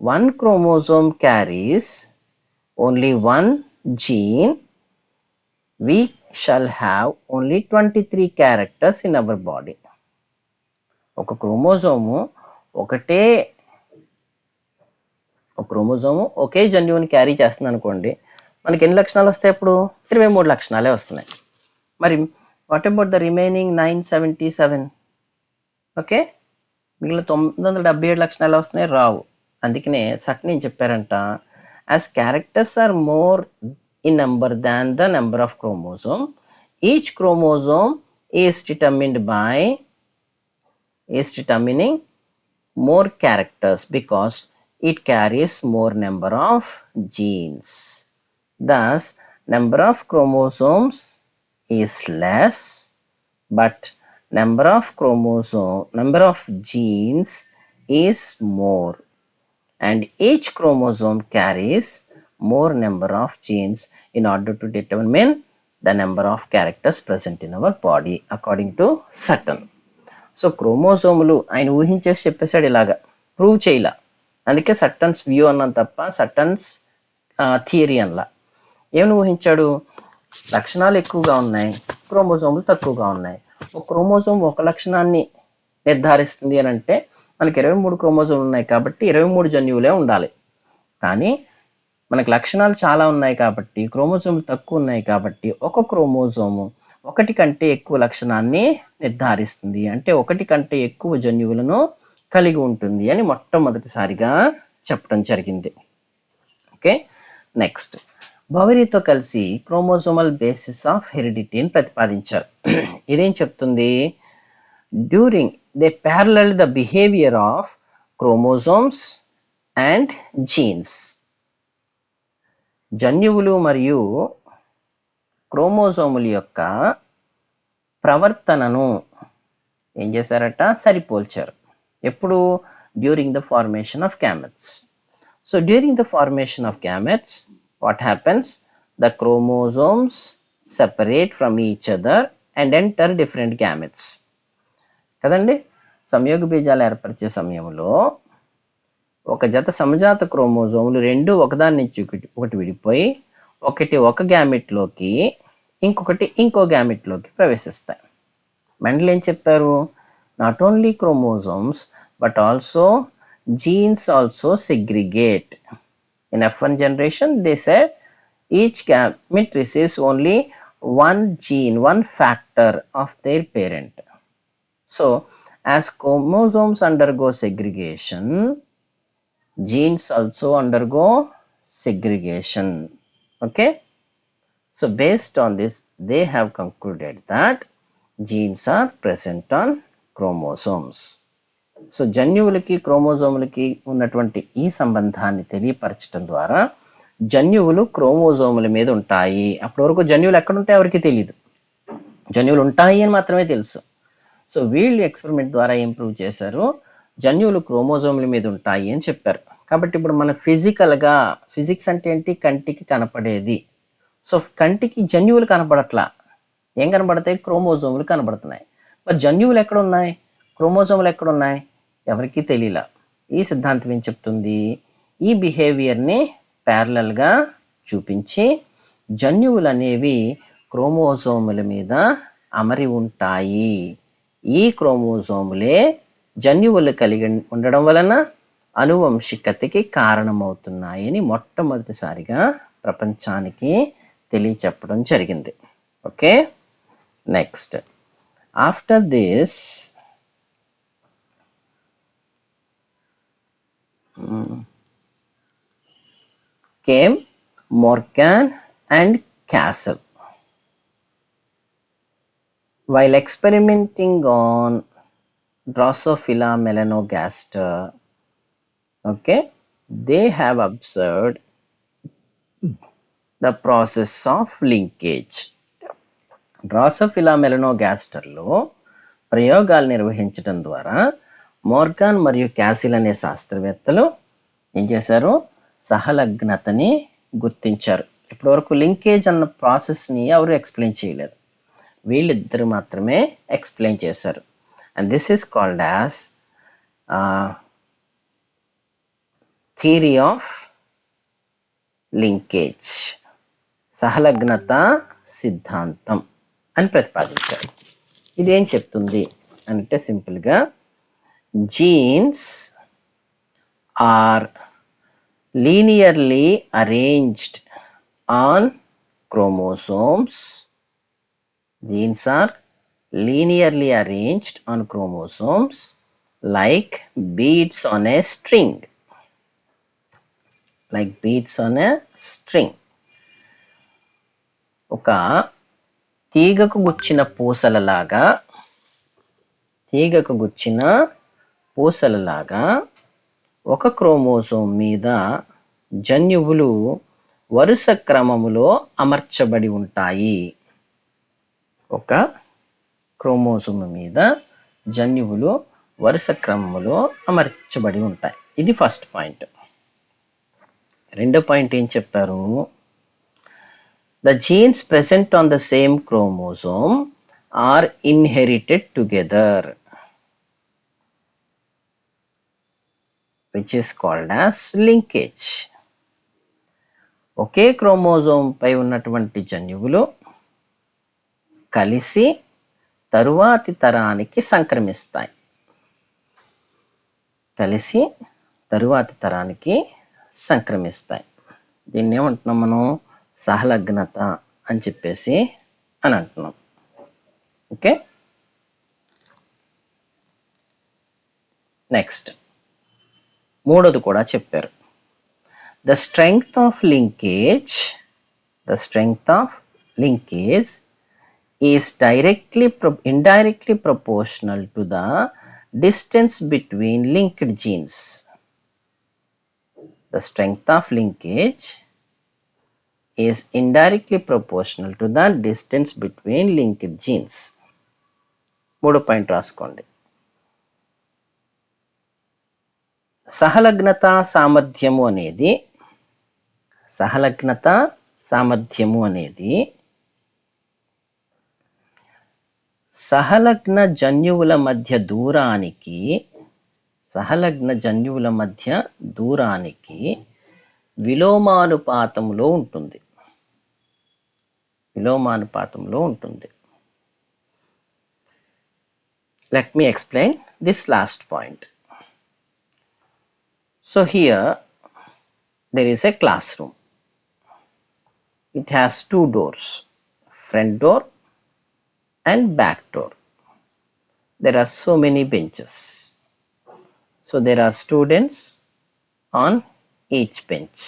[SPEAKER 1] 1 chromosome carries only 1 gene, we shall have only 23 characters in our body. ఒక క్రోమోజోము ఒకే జన్యువుని క్యారీ చేస్తుంది అనుకోండి, మనకి ఎన్ని లక్షణాలు వస్తాయి, అప్పుడు 23 లక్షణాలే వస్తున్నాయి. మరి what about the remaining 977? Okay, మిగిలిన 977 లక్షణాలు వస్తున్నాయి, రావు. అందుకనే సటన్ ఏం చెప్పారంట, as characters are more in number than the number of chromosome, each chromosome is determining more characters because it carries more number of genes. Thus number of chromosomes is less, but number of genes is more, and each chromosome carries more number of genes in order to determine the number of characters present in our body according to Sutton. So క్రోమోజోములు ఆయన ఊహించేసి చెప్పేశాడు, ఇలాగా prove చేయలా. అందుకే సట్టన్స్ view అన్నాం తప్ప సట్టన్స్ theory అనలా. ఏమని ఊహించాడు, లక్షణాలు ఎక్కువగా ఉన్నాయి, క్రోమోజోములు తక్కువగా ఉన్నాయి. ఒక క్రోమోజోమ్ ఒక లక్షణాన్ని నిర్ధారిస్తుంది అని అంటే మనకి 23 క్రోమోజోములు ఉన్నాయి కాబట్టి 23 జన్యువులే ఉండాలి. కానీ మనకి లక్షణాలు చాలా ఉన్నాయి కాబట్టి, క్రోమోజోములు తక్కువ ఉన్నాయి కాబట్టి ఒక క్రోమోజోము ఒకటి కంటే ఎక్కువ లక్షణాన్ని నిర్ధారిస్తుంది, అంటే ఒకటి కంటే ఎక్కువ జన్యువులను కలిగి ఉంటుంది అని మొట్టమొదటిసారిగా చెప్పడం జరిగింది. ఓకే, నెక్స్ట్ బవరీతో కలిసి క్రోమోజోమల్ బేసిస్ ఆఫ్ హెరిడిటీని ప్రతిపాదించారు. ఇదేం చెప్తుంది, they parallel the behavior of chromosomes and genes. జన్యువులు మరియు క్రోమోజోముల యొక్క ప్రవర్తనను ఏం చేశారట, సరిపోల్చారు. ఎప్పుడు, during the formation of gametes. So during the formation of gametes, what happens, the chromosomes separate from each other and enter different gametes. కదండి, సంయోగ బీజాలు ఏర్పరిచే సమయంలో ఒక జత సమజాత క్రోమోజోములు రెండు ఒకదాని నుంచి ఒకటి విడిపోయి ఒకటి ఒక గ్యామెట్లోకి ఇంకొకటి ఇంకో గ్యామెట్లోకి ప్రవేశిస్తాయి. మెండల్ ఏం చెప్పారు? Not only chromosomes but also genes also segregate. In F1 generation, they said each gamete receives only one gene, one factor of their parent. So, as chromosomes undergo segregation, genes also undergo segregation. Okay? So, based on this, they have concluded that genes are present on chromosomes. So జన్యువులకి క్రోమోజోములకి ఉన్నటువంటి ఈ సంబంధాన్ని తెలియపరచడం ద్వారా జన్యువులు క్రోమోజోముల మీద ఉంటాయి. అప్పటి వరకు జన్యువులు ఎక్కడుంటాయి ఎవరికి తెలియదు, జన్యువులు ఉంటాయి అని మాత్రమే తెలుసు. సో వీళ్ళు ఎక్స్పెరిమెంట్ ద్వారా ఏం ప్రూవ్ చేశారు? జన్యువులు క్రోమోజోముల మీద ఉంటాయి అని చెప్పారు. కాబట్టి ఇప్పుడు మన ఫిజికల్గా, ఫిజిక్స్ అంటే ఏంటి? కంటికి కనపడేది. సో కంటికి జన్యువులు కనపడట్లా, ఏం కనపడతాయి? క్రోమోజోములు కనబడుతున్నాయి. మరి జన్యువులు ఎక్కడున్నాయి, క్రోమోజోములు ఎక్కడున్నాయి? ఎవరికీ తెలియలా. ఈ సిద్ధాంతం ఏం చెప్తుంది? ఈ బిహేవియర్ని ప్యారలల్గా చూపించి జన్యువులు అనేవి క్రోమోజోముల మీద అమరి ఉంటాయి. ఈ క్రోమోజోములే జన్యువులు కలిగి ఉండడం వలన అనువంశికతకి కారణమవుతున్నాయని మొట్టమొదటిసారిగా ప్రపంచానికి తెలియచెప్పడం జరిగింది. Okay, next after this came Morgan and Castle. While experimenting on Drosophila melanogaster, okay, they have observed the process of linkage. Drosophila melanogaster లో ప్రయోగాలు నిర్వహించడం ద్వారా మోర్గాన్ మరియు క్యాసిల్ అనే శాస్త్రవేత్తలు ఏం చేశారు? సహలగ్నతని గుర్తించారు. ఇప్పటివరకు లింకేజ్ అన్న ప్రాసెస్ని ఎవరు ఎక్స్ప్లెయిన్ చేయలేదు, వీళ్ళిద్దరు మాత్రమే ఎక్స్ప్లెయిన్ చేశారు. And this is called as theory of linkage, సహలగ్నత సిద్ధాంతం అని ప్రతిపాదించారు. ఇదేం చెప్తుంది అంటే సింపుల్గా genes are linearly arranged on chromosomes. Genes are linearly arranged on chromosomes like beads on a string. Like beads on a string. ఒక తీగకు గుచ్చిన పూసలలాగా, తీగకు గుచ్చిన పూసలలాగా ఒక క్రోమోజోమ్ మీద జన్యువులు వరుస క్రమములో అమర్చబడి ఉంటాయి. ఒక క్రోమోజోమ్ మీద జన్యువులు వరుస క్రమములో అమర్చబడి ఉంటాయి. ఇది ఫస్ట్ పాయింట్. రెండో పాయింట్ ఏం చెప్పారు? The genes present on the same chromosome are inherited together, which is called as linkage. ఒకే క్రోమోజోమ్ పై ఉన్నటువంటి జన్యువులు కలిసి తరువాతి తరానికి సంక్రమిస్తాయి. కలిసి తరువాతి తరానికి సంక్రమిస్తాయి. దీన్ని ఏమంటున్నాం మనం? సహలగ్నత అని చెప్పేసి అని అంటున్నాం. ఓకే, నెక్స్ట్ మూడోది కూడా చెప్పారు. The strength of linkage is indirectly proportional to the distance between linked genes. The strength of linkage is indirectly proportional to the distance between linked genes. మూడో పాయింట్ రాసుకోండి. సహలగ్నత సామర్థ్యము అనేది సహలగ్న జన్యువుల మధ్య దూరానికి సహలగ్న జన్యువుల మధ్య దూరానికి విలోమానుపాతంలో ఉంటుంది. Let me explain this last point. So here there is a classroom. It has two doors, front door and back door. There are so many benches. So there are students on each bench.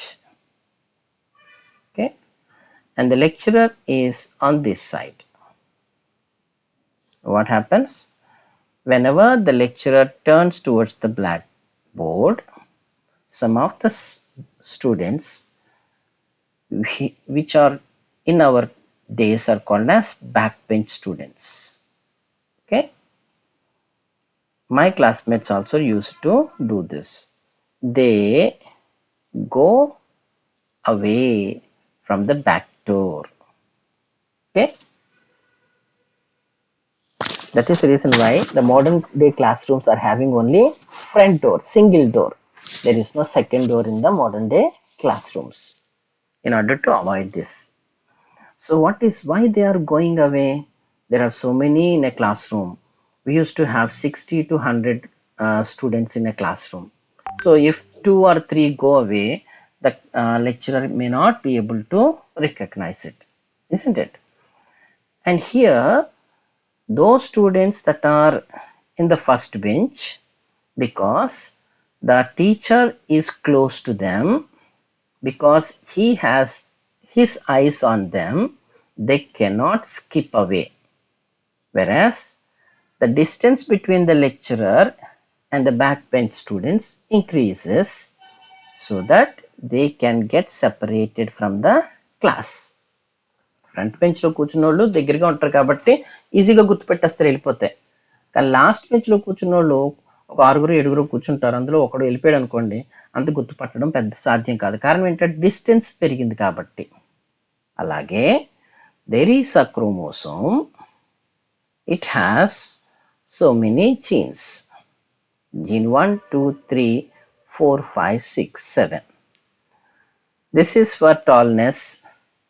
[SPEAKER 1] Okay, and the lecturer is on this side. What happens? Whenever the lecturer turns towards the blackboard, some of the students which are in our days are called as backbench students. Okay, my classmates also used to do this. They go away from the back door. Okay, that is the reason why the modern day classrooms are having only front door, single door. There is no second door in the modern day classrooms in order to avoid this. So why they are going away? There are so many in a classroom. We used to have 60 to 100 students in a classroom. So if 2 or 3 go away, the lecturer may not be able to recognize it, isn't it? And here those students that are in the first bench, because the teacher is close to them, because he has his eyes on them, they cannot skip away. Whereas the distance between the lecturer and the backbench students increases so that they can get separated from the class. Front బెంచ్లో కూర్చున్న వాళ్ళు దగ్గరగా ఉంటారు కాబట్టి ఈజీగా గుర్తుపెట్టేస్తారు, వెళ్ళిపోతాయి. కానీ last బెంచ్లో కూర్చున్న వాళ్ళు ఒక 6-7 కూర్చుంటారు, అందులో ఒకడు వెళ్ళిపోయాడు అనుకోండి, అంత గుర్తుపట్టడం పెద్ద సాధ్యం కాదు. కారణం ఏంటంటే డిస్టెన్స్ పెరిగింది కాబట్టి. అలాగే there is a chromosome. It has so many genes. Gene 1, 2, 3, 4, 5, 6, 7. This is for tallness.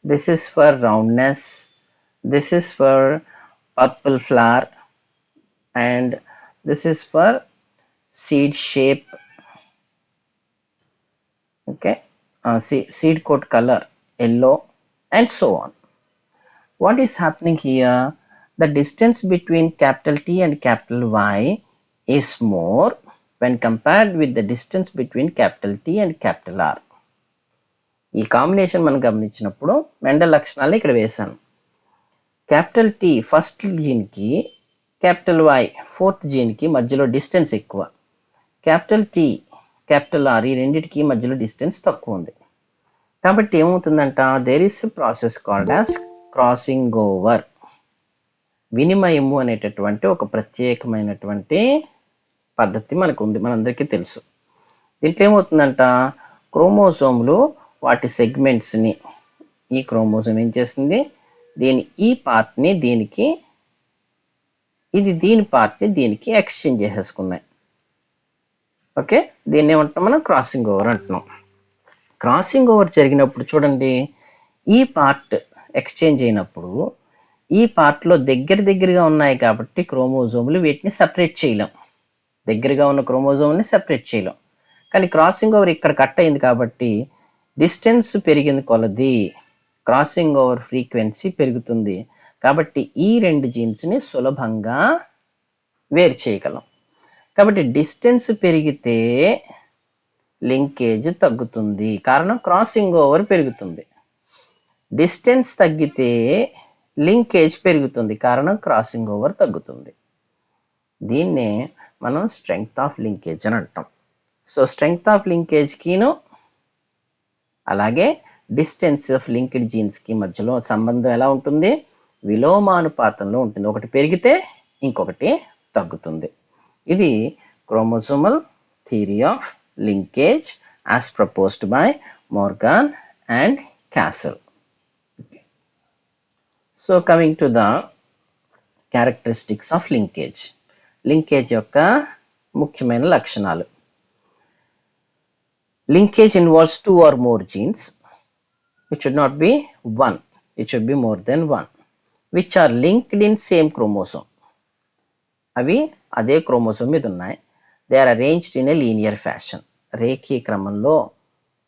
[SPEAKER 1] This is for roundness. This is for purple flower. And this is for seed shape. Okay, seed coat color, yellow, and so on. What is happening here? The distance between capital T and capital Y is more when compared with the distance between capital T and capital R. ఈ combination మనం గమనించినప్పుడు Mendel లక్షణాలు ఇక్కడ వేశాను. Capital T first జీన్కి, capital Y fourth జీన్కి మధ్యలో distance ఎక్కువ. క్యాపిటల్ టీ, క్యాపిటల్ ఆర్ ఈ రెండింటికి మధ్యలో డిస్టెన్స్ తక్కువ ఉంది. కాబట్టి ఏమవుతుందంట, there is a process called as crossing over. వినిమయము అనేటటువంటి ఒక ప్రత్యేకమైనటువంటి పద్ధతి మనకు ఉంది, మనందరికీ తెలుసు. దీంట్లో ఏమవుతుందంట, క్రోమోజోమ్లు వాటి సెగ్మెంట్స్ని, ఈ క్రోమోజోమ్ ఏం చేస్తుంది, దీని ఈ పార్ట్ని దీనికి, ఇది దీని పార్ట్ని దీనికి ఎక్స్చేంజ్ చేసేసుకున్నాయి. ఓకే, దీన్ని ఏమంటాం మనం, క్రాసింగ్ ఓవర్ అంటున్నాం. క్రాసింగ్ ఓవర్ జరిగినప్పుడు చూడండి, ఈ పార్ట్ ఎక్స్చేంజ్ అయినప్పుడు ఈ పార్ట్లో దగ్గరగా ఉన్నాయి కాబట్టి క్రోమోజోములు వీటిని సపరేట్ చేయలేం, దగ్గరగా ఉన్న క్రోమోజోమ్ని సపరేట్ చేయలేం. కానీ క్రాసింగ్ ఓవర్ ఇక్కడ కట్ అయింది కాబట్టి డిస్టెన్స్ పెరిగింది కొలది క్రాసింగ్ ఓవర్ ఫ్రీక్వెన్సీ పెరుగుతుంది. కాబట్టి ఈ రెండు జీన్స్ని సులభంగా వేరు చేయగలం. కాబట్టి డిస్టెన్స్ పెరిగితే లింకేజ్ తగ్గుతుంది, కారణం క్రాసింగ్ ఓవర్ పెరుగుతుంది. డిస్టెన్స్ తగ్గితే లింకేజ్ పెరుగుతుంది, కారణం క్రాసింగ్ ఓవర్ తగ్గుతుంది. దీన్నే మనం స్ట్రెంగ్త్ ఆఫ్ లింకేజ్ అని అంటాం. సో స్ట్రెంగ్త్ ఆఫ్ లింకేజ్కిను అలాగే డిస్టెన్స్ ఆఫ్ లింక్డ్ జీన్స్కి మధ్యలో సంబంధం ఎలా ఉంటుంది, విలోమానుపాతంలో ఉంటుంది. ఒకటి పెరిగితే ఇంకొకటి తగ్గుతుంది. ఇది chromosomal theory of linkage as proposed by Morgan and castle. So coming to the characteristics of linkage. Linkage యొక్క ముఖ్యమైన లక్షణాలు. Linkage involves 2 or more genes. It should not be one. It should be more than one, which are linked in same chromosome. అవి అదే chromosome మీద ఉన్నాయి. They are arranged in a linear fashion. రేఖీయ క్రమంలో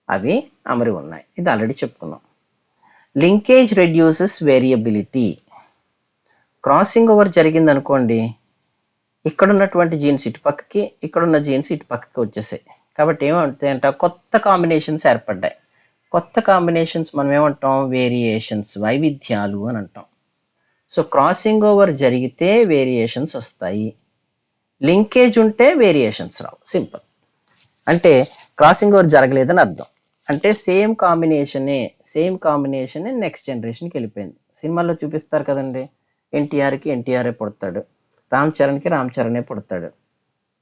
[SPEAKER 1] అవి అమరి ఉన్నాయి. ఇది ఆల్రెడీ చెప్పుకున్నాం. Linkage reduces variability. Crossing over జరిగింది అనుకోండి, ఇక్కడ ఉన్నటువంటి జీన్స్ ఇటు పక్కకి, ఇక్కడ ఉన్న జీన్స్ ఇటు పక్కకి వచ్చేసాయి. కాబట్టి ఏమవుతాయంట, కొత్త కాంబినేషన్స్ ఏర్పడ్డాయి. కొత్త కాంబినేషన్స్ మనం ఏమంటాం, వేరియేషన్స్, వైవిధ్యాలు అని అంటాం. సో క్రాసింగ్ ఓవర్ జరిగితే వేరియేషన్స్ వస్తాయి, లింకేజ్ ఉంటే వేరియేషన్స్ రావు. సింపుల్. అంటే క్రాసింగ్ ఓవర్ జరగలేదని అర్థం. అంటే సేమ్ కాంబినేషనే నెక్స్ట్ జనరేషన్కి వెళ్ళిపోయింది. సినిమాల్లో చూపిస్తారు కదండి, ఎన్టీఆర్కి ఎన్టీఆర్ఏ పుడతాడు, రామ్ చరణ్కి రామ్ చరణే పుడతాడు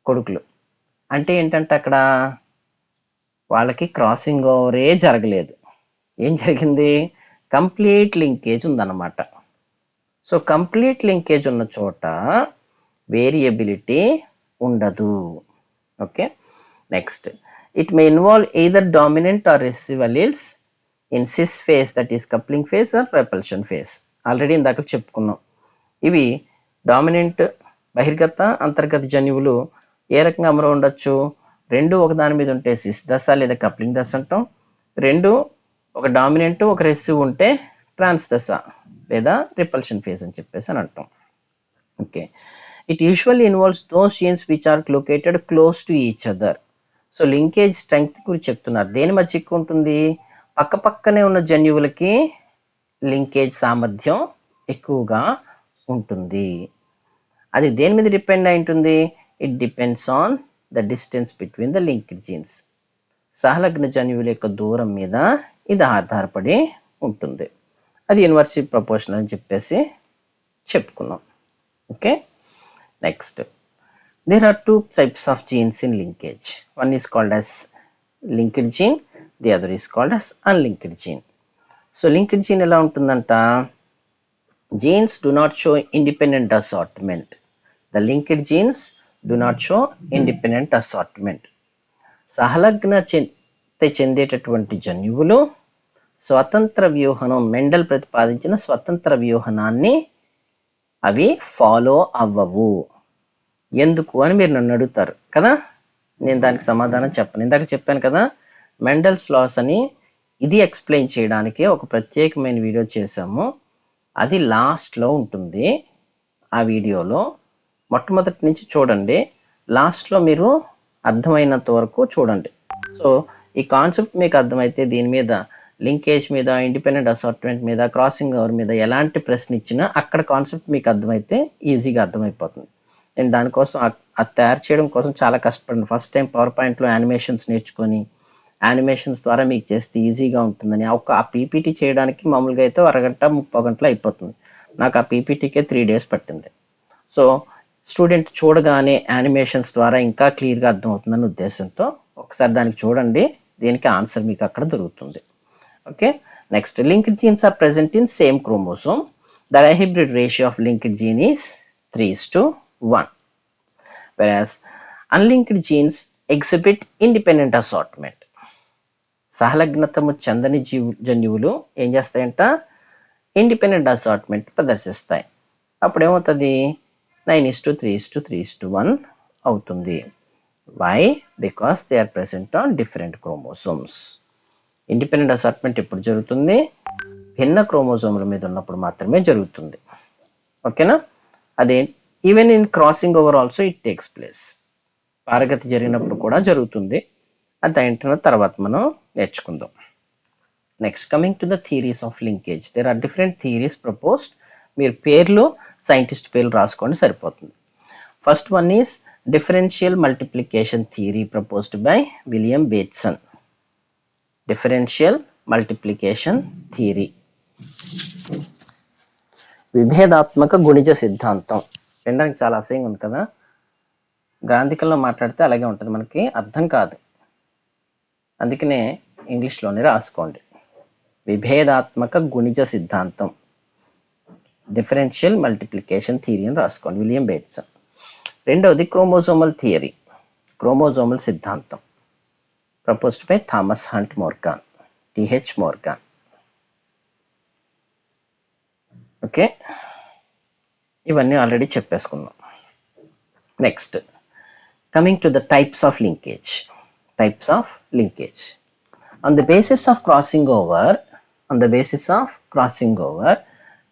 [SPEAKER 1] కొడుకులు. అంటే ఏంటంటే అక్కడ వాళ్ళకి క్రాసింగ్ ఓవరే జరగలేదు. ఏం జరిగింది, కంప్లీట్ లింకేజ్ ఉందన్నమాట. సో కంప్లీట్ లింకేజ్ ఉన్న చోట వేరియబిలిటీ ఉండదు. Okay, next. It may involve either dominant or recessive alleles in cis phase, that is coupling phase or repulsion phase. Already ఇందాక చెప్పుకున్నాం. ఇవి డామినెంట్ బహిర్గత అంతర్గత జన్యువులు ఏ రకంగా అమరు ఉండొచ్చు, రెండు ఒకదాని మీద ఉంటే సిస్ దశ లేదా కప్లింగ్ దశ అంటాం. రెండు ఒక డామినెంట్ ఒక రెసిసివ్ ఉంటే ట్రాన్స్ దశ లేదా రిపల్షన్ ఫేజ్ అని చెప్పేసి అని అంటాం. Okay, it usually involves those genes which are located close to each other. So linkage strength గురించి చెప్తున్నారు. దేని మధ్య ఎక్కువ ఉంటుంది, పక్క పక్కనే ఉన్న జన్యువులకి లింకేజ్ సామర్థ్యం ఎక్కువగా ఉంటుంది. అది దేని మీద డిపెండ్ అయి ఉంటుంది, it depends on the distance between the linked genes. సహలగ్న జన్యువుల యొక్క దూరం మీద ఇది ఆధారపడి ఉంటుంది. అది ఇన్వర్స్లీ ప్రపోర్షనల్ అని చెప్పేసి చెప్పుకున్నాం. Okay, next. There are two types of genes in linkage. One is called as linked gene, the other is called as unlinked gene. So linked gene ఎలా ఉంటుందంట, genes do not show independent assortment. The linked genes do not show independent assortment. సహలగ్న చెందేటటువంటి జన్యువులు స్వతంత్ర వ్యూహనం, Mendel ప్రతిపాదించిన స్వతంత్ర వ్యూహనాన్ని అవి follow అవ్వవు. ఎందుకు అని మీరు నన్ను అడుగుతారు కదా, నేను దానికి సమాధానం చెప్పను. ఇందాక చెప్పాను కదా, మెండల్స్ లాస్ అని. ఇది ఎక్స్ప్లెయిన్ చేయడానికి ఒక ప్రత్యేకమైన వీడియో చేశాము. అది లాస్ట్లో ఉంటుంది. ఆ వీడియోలో మొట్టమొదటి నుంచి చూడండి, లాస్ట్లో మీరు అర్థమైనంత వరకు చూడండి. సో ఈ కాన్సెప్ట్ మీకు అర్థమైతే దీని మీద, లింకేజ్ మీద, ఇండిపెండెంట్ అసార్ట్మెంట్ మీద, క్రాసింగ్ ఓవర్ మీద ఎలాంటి ప్రశ్న ఇచ్చినా అక్కడ కాన్సెప్ట్ మీకు అర్థమైతే ఈజీగా అర్థమైపోతుంది. నేను దానికోసం అది తయారు చేయడం కోసం చాలా కష్టపడింది. ఫస్ట్ టైం పవర్ పాయింట్లో యానిమేషన్స్ నేర్చుకొని, యానిమేషన్స్ ద్వారా మీకు చేస్తే ఈజీగా ఉంటుందని ఆ పీపీటీ చేయడానికి మామూలుగా అయితే అరగంట 30 గంటలు అయిపోతుంది. నాకు ఆ పీపీటీకే 3 days పట్టింది. సో స్టూడెంట్ చూడగానే యానిమేషన్స్ ద్వారా ఇంకా క్లియర్గా అర్థమవుతుందనే ఉద్దేశంతో ఒకసారి దానికి చూడండి, దీనికి ఆన్సర్ మీకు అక్కడ దొరుకుతుంది. Okay, next. Linked genes are present in same chromosome. The dihybrid ratio of linked gene is 3:1, whereas unlinked genes exhibit independent assortment. సహలగ్నతము చెందని జన్యువులు ఏం చేస్తాయంట, ఇండిపెండెంట్ అసార్ట్మెంట్ ప్రదర్శిస్తాయి. అప్పుడు ఏమవుతుంది, 9:3:3:1 అవుతుంది. Why? Because they are present on different chromosomes. Independent assortment ఎప్పుడు జరుగుతుంది, భిన్న క్రోమోసోముల మీద ఉన్నప్పుడు మాత్రమే జరుగుతుంది. ఓకేనా, అదే even in crossing over also it takes place. పారగతి జరిగినప్పుడు కూడా జరుగుతుంది. అది ఏంటో తర్వాత మనం నేర్చుకుందాం. Next, coming to the theories of linkage. There are different theories proposed. మీరు పేర్లు, సైంటిస్ట్ పేర్లు రాసుకోండి సరిపోతుంది. First one is differential multiplication theory proposed by William Bateson. Differential multiplication theory. విభేదాత్మక గుణిజ సిద్ధాంతం. వినడానికి చాలా అసహ్యంగా ఉంది కదా, గ్రాంథికల్లో మాట్లాడితే అలాగే ఉంటుంది, మనకి అర్థం కాదు. అందుకనే ఇంగ్లీష్లోనే రాసుకోండి. విభేదాత్మక గుణిజ సిద్ధాంతం, డిఫరెన్షియల్ మల్టిప్లికేషన్ థియరీ అని రాసుకోండి, విలియం బేట్సన్. రెండవది క్రోమోజోమల్ థియరీ. క్రోమోజోమల్ సిద్ధాంతం, proposed by Thomas Hunt Morgan, TH Morgan. Okay, ఇవన్నీ ఆల్రెడీ చెప్పేసుకున్నాం. Next, coming to the types of linkage. Types of linkage. On the basis of crossing over,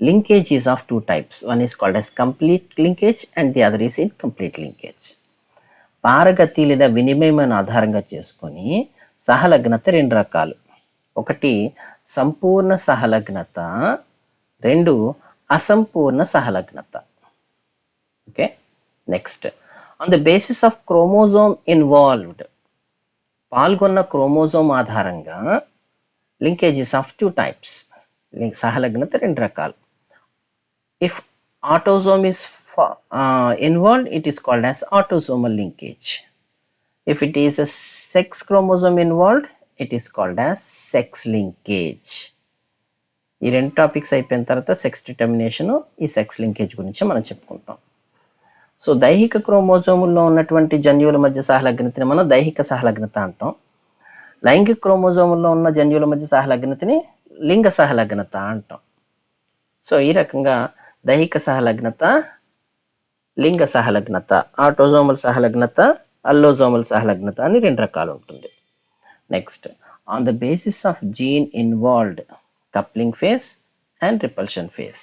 [SPEAKER 1] linkage is of two types. One is called as complete linkage and the other is incomplete linkage. పారగతి లేదా వినిమయమైన ఆధారంగా చేసుకొని సహలగ్నత రెండు రకాలు. ఒకటి సంపూర్ణ సహలగ్నత, రెండు అసంపూర్ణ సహలగ్నత. Okay, next, on the basis of chromosome involved, పాల్గొన్న క్రోమోజోమ్ ఆధారంగా linkages of two types. సహలగ్నత రెండు రకాలు. If autosome is involved, it is called as autosomal linkage. If it is a sex chromosome involved, it is called as sex linkage. ఈ రెండు topics అయిపోయిన తర్వాత సెక్స్ డిటర్మినేషన్, ఈ సెక్స్ లింకేజ్ గురించి మనం చెప్పుకుంటాం. సో దైహిక క్రోమోజోముల్లో ఉన్నటువంటి జన్యువుల మధ్య సహలగ్నతని మనం దైహిక సహలగ్నత అంటాం. లైంగిక క్రోమోజోముల్లో ఉన్న జన్యువుల మధ్య సహలగ్నతని లింగ సహలగ్నత అంటాం. సో ఈ రకంగా దైహిక సహలగ్నత, లింగ సహలగ్నత, ఆటోజోమల్ సహలగ్నత, అల్లోజోమల్ సహలగ్నత అని రెండు రకాలు ఉంటుంది. Next, on the basis of gene involved coupling phase and repulsion phase.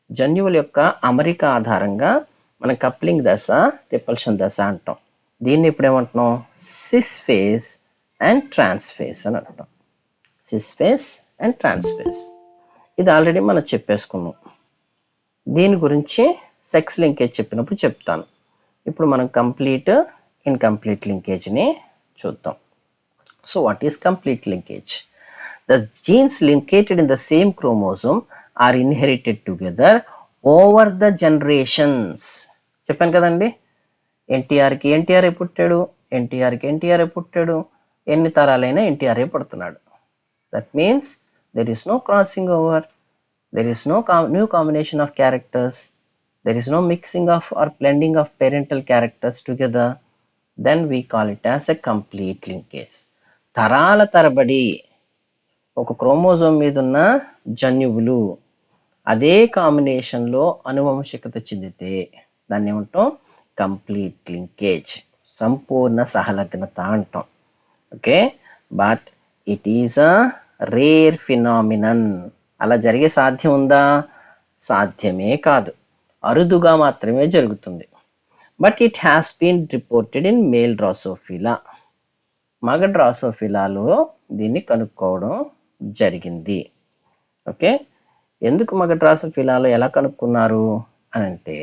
[SPEAKER 1] జన్యువుల యొక్క అమరిక ఆధారంగా మనం కప్లింగ్ దశ, రిపల్షన్ దశ అంటాం. దీన్ని ఇప్పుడు ఏమంటున్నాం? Cis phase and trans phase అని అంటాం. Cis phase and trans phase ఇది ఆల్రెడీ మనం చెప్పేసుకున్నాం. దీని గురించి సెక్స్ లింకేజ్ చెప్పినప్పుడు చెప్తాను. ఇప్పుడు మనం కంప్లీట్, ఇన్కంప్లీట్ లింకేజ్ని చూద్దాం. So what is complete linkage? The genes linked in the same chromosome are inherited together over the generations. చెప్పాను కదండి, ఎన్టీఆర్కి ఎన్టీఆర్ పుట్టాడు, ఎన్టీఆర్కి ఎన్టీఆర్ పుట్టాడు, ఎన్ని తరాలైనా ఎన్టీఆర్ఏ పుడుతున్నాడు. That means there is no crossing over, there is no new combination of characters, there is no mixing of or blending of parental characters together. Then we call it as a complete linkage. తరాల తరబడి ఒక chromosome మీద ఉన్న జన్యువులు అదే కాంబినేషన్లో అనువంశికత చెందితే దాన్ని ఏమంటాం? కంప్లీట్ లింకేజ్, సంపూర్ణ సహలగ్నత అంటాం. Okay, but it is a rare phenomenon. అలా జరిగే సాధ్యం ఉందా? సాధ్యమే కాదు, అరుదుగా మాత్రమే జరుగుతుంది. But it has been reported in male drosophila. మగ డ్రాసోఫిలాలో దీన్ని కనుక్కోవడం జరిగింది. ఓకే, ఎందుకు మగ డ్రాసోఫిలాలో ఎలా కనుక్కున్నారు అని అంటే,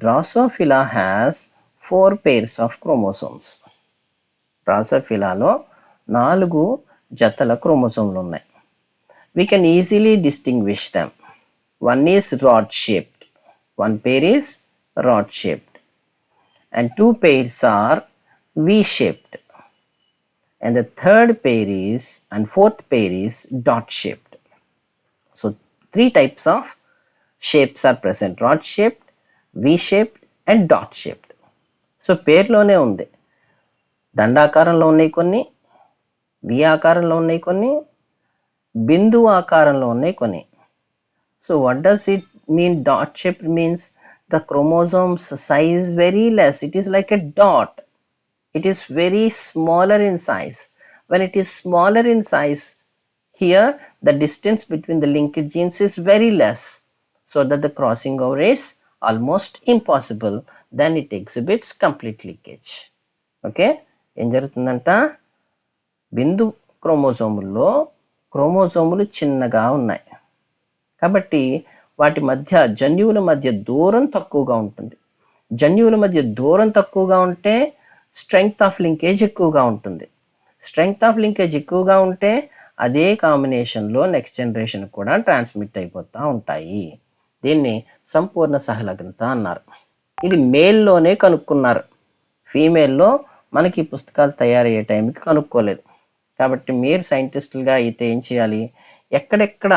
[SPEAKER 1] Drosophila has 4 pairs of chromosomes. డ్రాసోఫిలాలో 4 జతల క్రోమోసోమ్లు ఉన్నాయి. We can easily distinguish them. One is rod shaped, one pair is rod shaped, and 2 pairs are V shaped, and the third pair is, and fourth pair is dot shaped. So 3 types of shapes are present: rod shaped, V shaped and dot shaped. So పేర్లోనే ఉంది, దండాకారంలో ఉన్నాయి కొన్ని, వి ఆకారంలో ఉన్నాయి కొన్ని, బిందువు ఆకారంలో ఉన్నాయి కొన్ని. So what does it mean? Dot shaped means the chromosomes size very less. It is like a dot. It is very smaller in size. When it is smaller in size, here the distance between the linked genes is very less, so that the crossing over is almost impossible. Then it exhibits complete linkage. Okay, ఏం జరుగుతుందంట? బిందు క్రోమోజోముల్లో క్రోమోజోములు చిన్నగా ఉన్నాయి కాబట్టి వాటి మధ్య, జన్యువుల మధ్య దూరం తక్కువగా ఉంటుంది. జన్యువుల మధ్య దూరం తక్కువగా ఉంటే స్ట్రెంగ్త్ ఆఫ్ లింకేజ్ ఎక్కువగా ఉంటుంది. స్ట్రెంగ్త్ ఆఫ్ లింకేజ్ ఎక్కువగా ఉంటే అదే కాంబినేషన్లో నెక్స్ట్ జనరేషన్ కూడా ట్రాన్స్మిట్ అయిపోతూ ఉంటాయి. దీన్ని సంపూర్ణ సహలగ్నత అన్నారు. ఇది మేల్లోనే కనుక్కున్నారు, ఫీమేల్లో మనకి పుస్తకాలు తయారయ్యే టైంకి కనుక్కోలేదు. కాబట్టి మీరు సైంటిస్టులుగా అయితే ఏం చేయాలి? ఎక్కడెక్కడ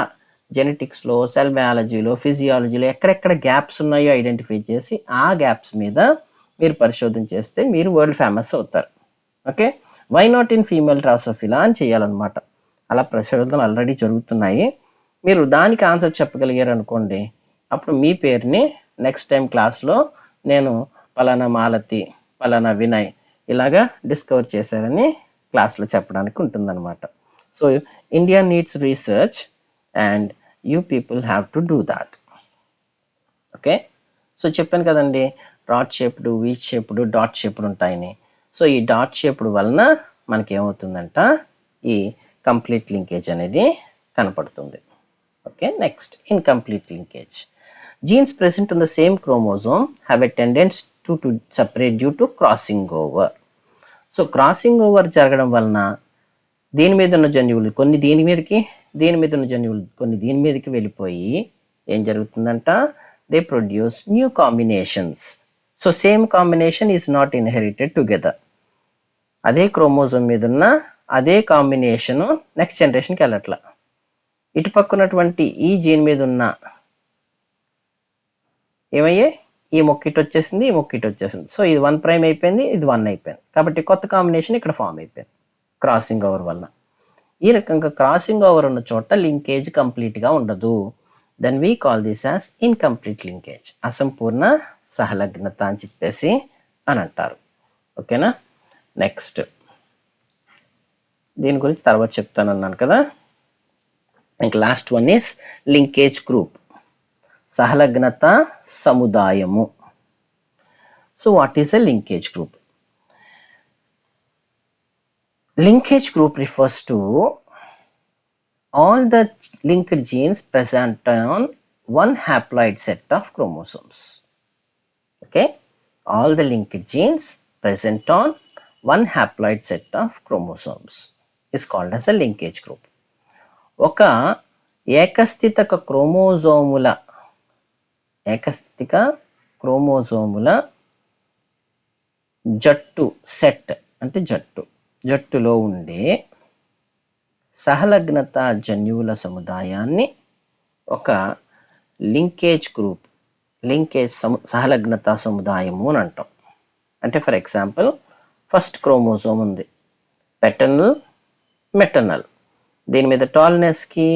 [SPEAKER 1] జెనెటిక్స్లో, సెల్ బయాలజీలో, ఫిజియాలజీలో ఎక్కడెక్కడ గ్యాప్స్ ఉన్నాయో ఐడెంటిఫై చేసి ఆ గ్యాప్స్ మీద మీరు పరిశోధన చేస్తే మీరు వరల్డ్ ఫేమస్ అవుతారు. Okay, why not in female drosophila అని చేయాలన్నమాట. అలా పరిశోధనలు ఆల్రెడీ జరుగుతున్నాయి. మీరు దానికి ఆన్సర్ చెప్పగలిగారు అనుకోండి, అప్పుడు మీ పేరుని నెక్స్ట్ టైం క్లాస్లో నేను పలానా మాలతి, పలానా వినయ్ ఇలాగా డిస్కవర్ చేశారని క్లాస్లో చెప్పడానికి ఉంటుందన్నమాట. So India needs research and you people have to do that. Okay, so చెప్పాను కదండి, rod shaped, which shaped, dot shaped ఉంటాయని. సో ఈ డాట్ షేప్డ్ వలన మనకి ఏమవుతుందంట, ఈ కంప్లీట్ లింకేజ్ అనేది కనపడుతుంది. Okay, next incomplete linkage. Genes present on the same chromosome have a tendency to separate due to crossing over. So crossing over జరగడం వలన దీని మీద ఉన్న జన్యువులు కొన్ని దీని మీదకి, దీని మీద ఉన్న జన్యువులు కొన్ని దీని మీదకి వెళ్ళిపోయి ఏం జరుగుతుందంట, they produce new combinations. So same combination is not inherited together. అదే క్రోమోజోమ్ మీద ఉన్న అదే కాంబినేషన్ నెక్స్ట్ జనరేషన్కి వెళ్ళట్లా. ఇటు పక్కనటువంటి ఈ జీన్ మీద ఉన్న ఏమయ్యే, ఈ మొక్కిట్ వచ్చేసింది, ఈ మొక్కిట్ వచ్చేసింది. సో ఇది 1' అయిపోయింది, ఇది 1 అయిపోయింది. కాబట్టి కొత్త కాంబినేషన్ ఇక్కడ ఫామ్ అయిపోయింది క్రాసింగ్ ఓవర్ వల్ల. ఈ రకంగా క్రాసింగ్ ఓవర్ ఉన్న చోట లింకేజ్ కంప్లీట్గా ఉండదు. Then we call this as incomplete linkage, అసంపూర్ణ సహలగ్నత అని చెప్పేసి అని అంటారు. ఓకేనా, నెక్స్ట్ దీని గురించి తర్వాత చెప్తానన్నాను కదా. ఇంక last one is linkage group, సహలగ్నత సముదాయము. So what is a linkage group? Linkage group refers to all the linked genes present on one haploid set of chromosomes. Okay, all the linked genes present on one haploid set of chromosomes is called as a linkage group. ఒక ఏకస్థితిక క్రోమోజోముల జట్టు, set అంటే జట్టులో ఉండే సహలగ్నత జన్యువుల సముదాయాన్ని ఒక linkage group, సహలగ్నత సముదాయము అని అంటాం. అంటే ఫర్ ఎగ్జాంపుల్ ఫస్ట్ క్రోమోజోమ్ ఉంది, పెటర్నల్, మెటర్నల్. దీని మీద టాల్నెస్కి,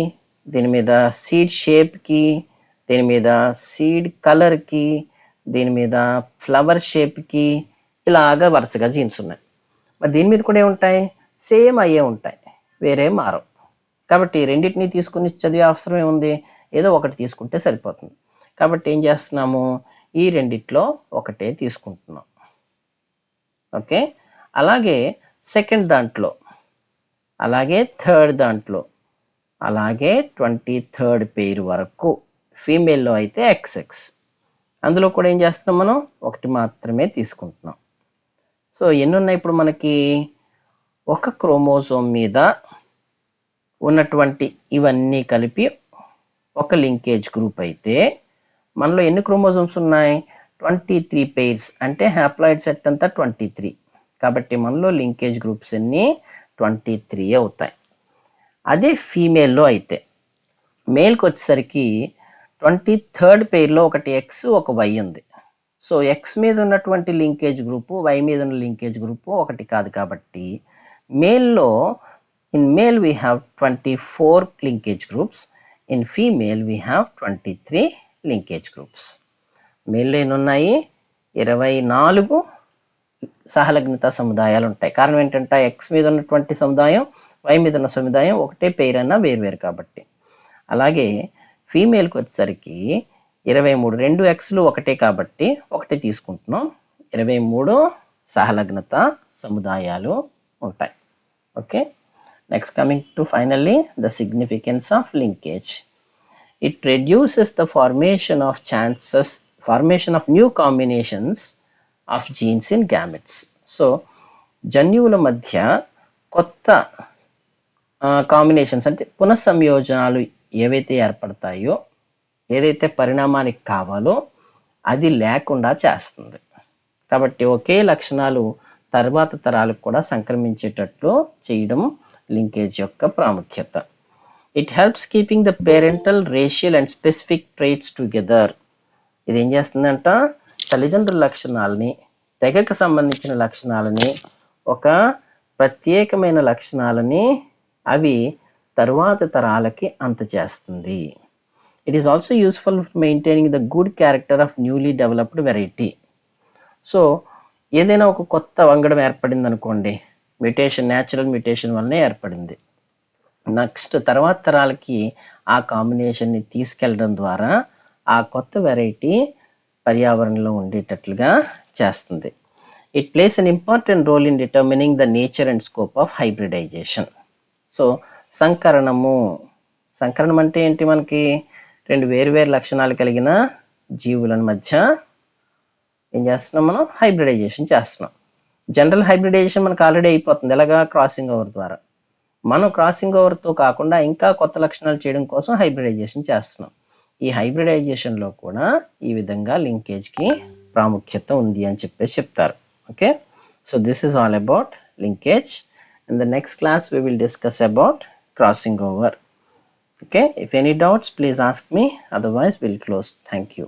[SPEAKER 1] దీని మీద సీడ్ షేప్కి, దీని మీద సీడ్ కలర్కి, దీని మీద ఫ్లవర్ షేప్కి, ఇలాగా వరుసగా జీన్స్ ఉన్నాయి. మరి దీని మీద కూడా ఏముంటాయి, సేమ్ అయ్యే ఉంటాయి, వేరే మారవు. కాబట్టి రెండింటినీ తీసుకుని చదివే అవసరం ఏముంది, ఏదో ఒకటి తీసుకుంటే సరిపోతుంది. కాబట్టి ఏం చేస్తున్నాము, ఈ రెండిట్లో ఒకటే తీసుకుంటున్నాం. ఓకే, అలాగే సెకండ్ దాంట్లో, అలాగే థర్డ్ దాంట్లో, అలాగే 23rd పెయిర్ వరకు ఫీమేల్లో అయితే XX, అందులో కూడా ఏం చేస్తున్నాం, మనం ఒకటి మాత్రమే తీసుకుంటున్నాం. సో ఎన్ని ఉన్నాయి ఇప్పుడు మనకి, ఒక క్రోమోజోమ్ మీద ఉన్నటువంటి ఇవన్నీ కలిపి ఒక లింకేజ్ గ్రూప్ అయితే మనలో ఎన్ని క్రోమోజోమ్స్ ఉన్నాయి, 23 పెయిర్స్. అంటే హ్యాప్లాయిడ్ సెట్ అంతా 23. కాబట్టి మనలో లింకేజ్ గ్రూప్స్ అన్ని 23 అవుతాయి. అదే ఫీమేల్లో అయితే, మేల్కి వచ్చేసరికి 23rd పెయిర్లో ఒకటి X, ఒక Y ఉంది. సో X మీద ఉన్నటువంటి లింకేజ్ గ్రూపు, Y మీద ఉన్న లింకేజ్ గ్రూపు ఒకటి కాదు. కాబట్టి in male we have 24 linkage groups, in female we have 23 linkage groups. మేల్లో ఎన్ని ఉన్నాయి, 24 సహలగ్నత సముదాయాలు ఉంటాయి. కారణం ఏంటంటే X మీద ఉన్నటువంటి సముదాయం, Y మీద ఉన్న సముదాయం ఒకటే పెయిర్ అన్నా వేరువేరు కాబట్టి. అలాగే ఫీమేల్కి వచ్చేసరికి 23, 2 Xలు ఒకటే కాబట్టి ఒకటే తీసుకుంటున్నాం, 23 సహలగ్నత సముదాయాలు ఉంటాయి. Okay, next coming to finally the significance of linkage. It reduces the formation of new combinations of jeans in gametes. So జన్యువుల మధ్య కొత్త కాంబినేషన్స్ అంటే పునఃసంయోజనాలు ఏవైతే ఏర్పడతాయో, ఏదైతే పరిణామానికి కావాలో అది లేకుండా చేస్తుంది. కాబట్టి ఒకే లక్షణాలు తర్వాత తరాలకు కూడా సంక్రమించేటట్లు చేయడం లింకేజ్ యొక్క ప్రాముఖ్యత. It helps keeping the parental, racial and specific traits together. ఇది ఏం చేస్తుందంట, తల్లిదండ్రుల లక్షణాలని, తెగకు సంబంధించిన లక్షణాలని, ఒక ప్రత్యేకమైన లక్షణాలని అవి తరువాత తరాలకి అందజేస్తుంది. It is also useful for maintaining the good character of newly developed variety. So ఏదైనా ఒక కొత్త వంగడం ఏర్పడింది అనుకోండి, మ్యుటేషన్, న్యాచురల్ మ్యుటేషన్ వల్లనే ఏర్పడింది. నెక్స్ట్ తర్వాత తరాలకి ఆ కాంబినేషన్ని తీసుకెళ్ళడం ద్వారా ఆ కొత్త వెరైటీ పర్యావరణంలో ఉండేటట్లుగా చేస్తుంది. It plays an important role in determining the nature and scope of hybridization. So సంకరణం అంటే ఏంటి? మనకి రెండు వేరు లక్షణాలు కలిగిన జీవుల మధ్య ఏం చేస్తున్నాం? మనం హైబ్రిడైజేషన్ చేస్తున్నాం. జనరల్ హైబ్రిడైజేషన్ మనకు ఆల్రెడీ అయిపోతుంది. ఎలాగా? క్రాసింగ్ ఓవర్ ద్వారా. మనం క్రాసింగ్ ఓవర్తో కాకుండా ఇంకా కొత్త లక్షణాలు చేయడం కోసం హైబ్రిడైజేషన్ చేస్తున్నాం. ఈ హైబ్రిడైజేషన్లో కూడా ఈ విధంగా లింకేజ్కి ప్రాముఖ్యత ఉంది అని చెప్పేసి చెప్తారు. Okay, so this is all about linkage. In the next class we will discuss about crossing over. Okay, if any doubts please ask me, otherwise we'll close. Thank you.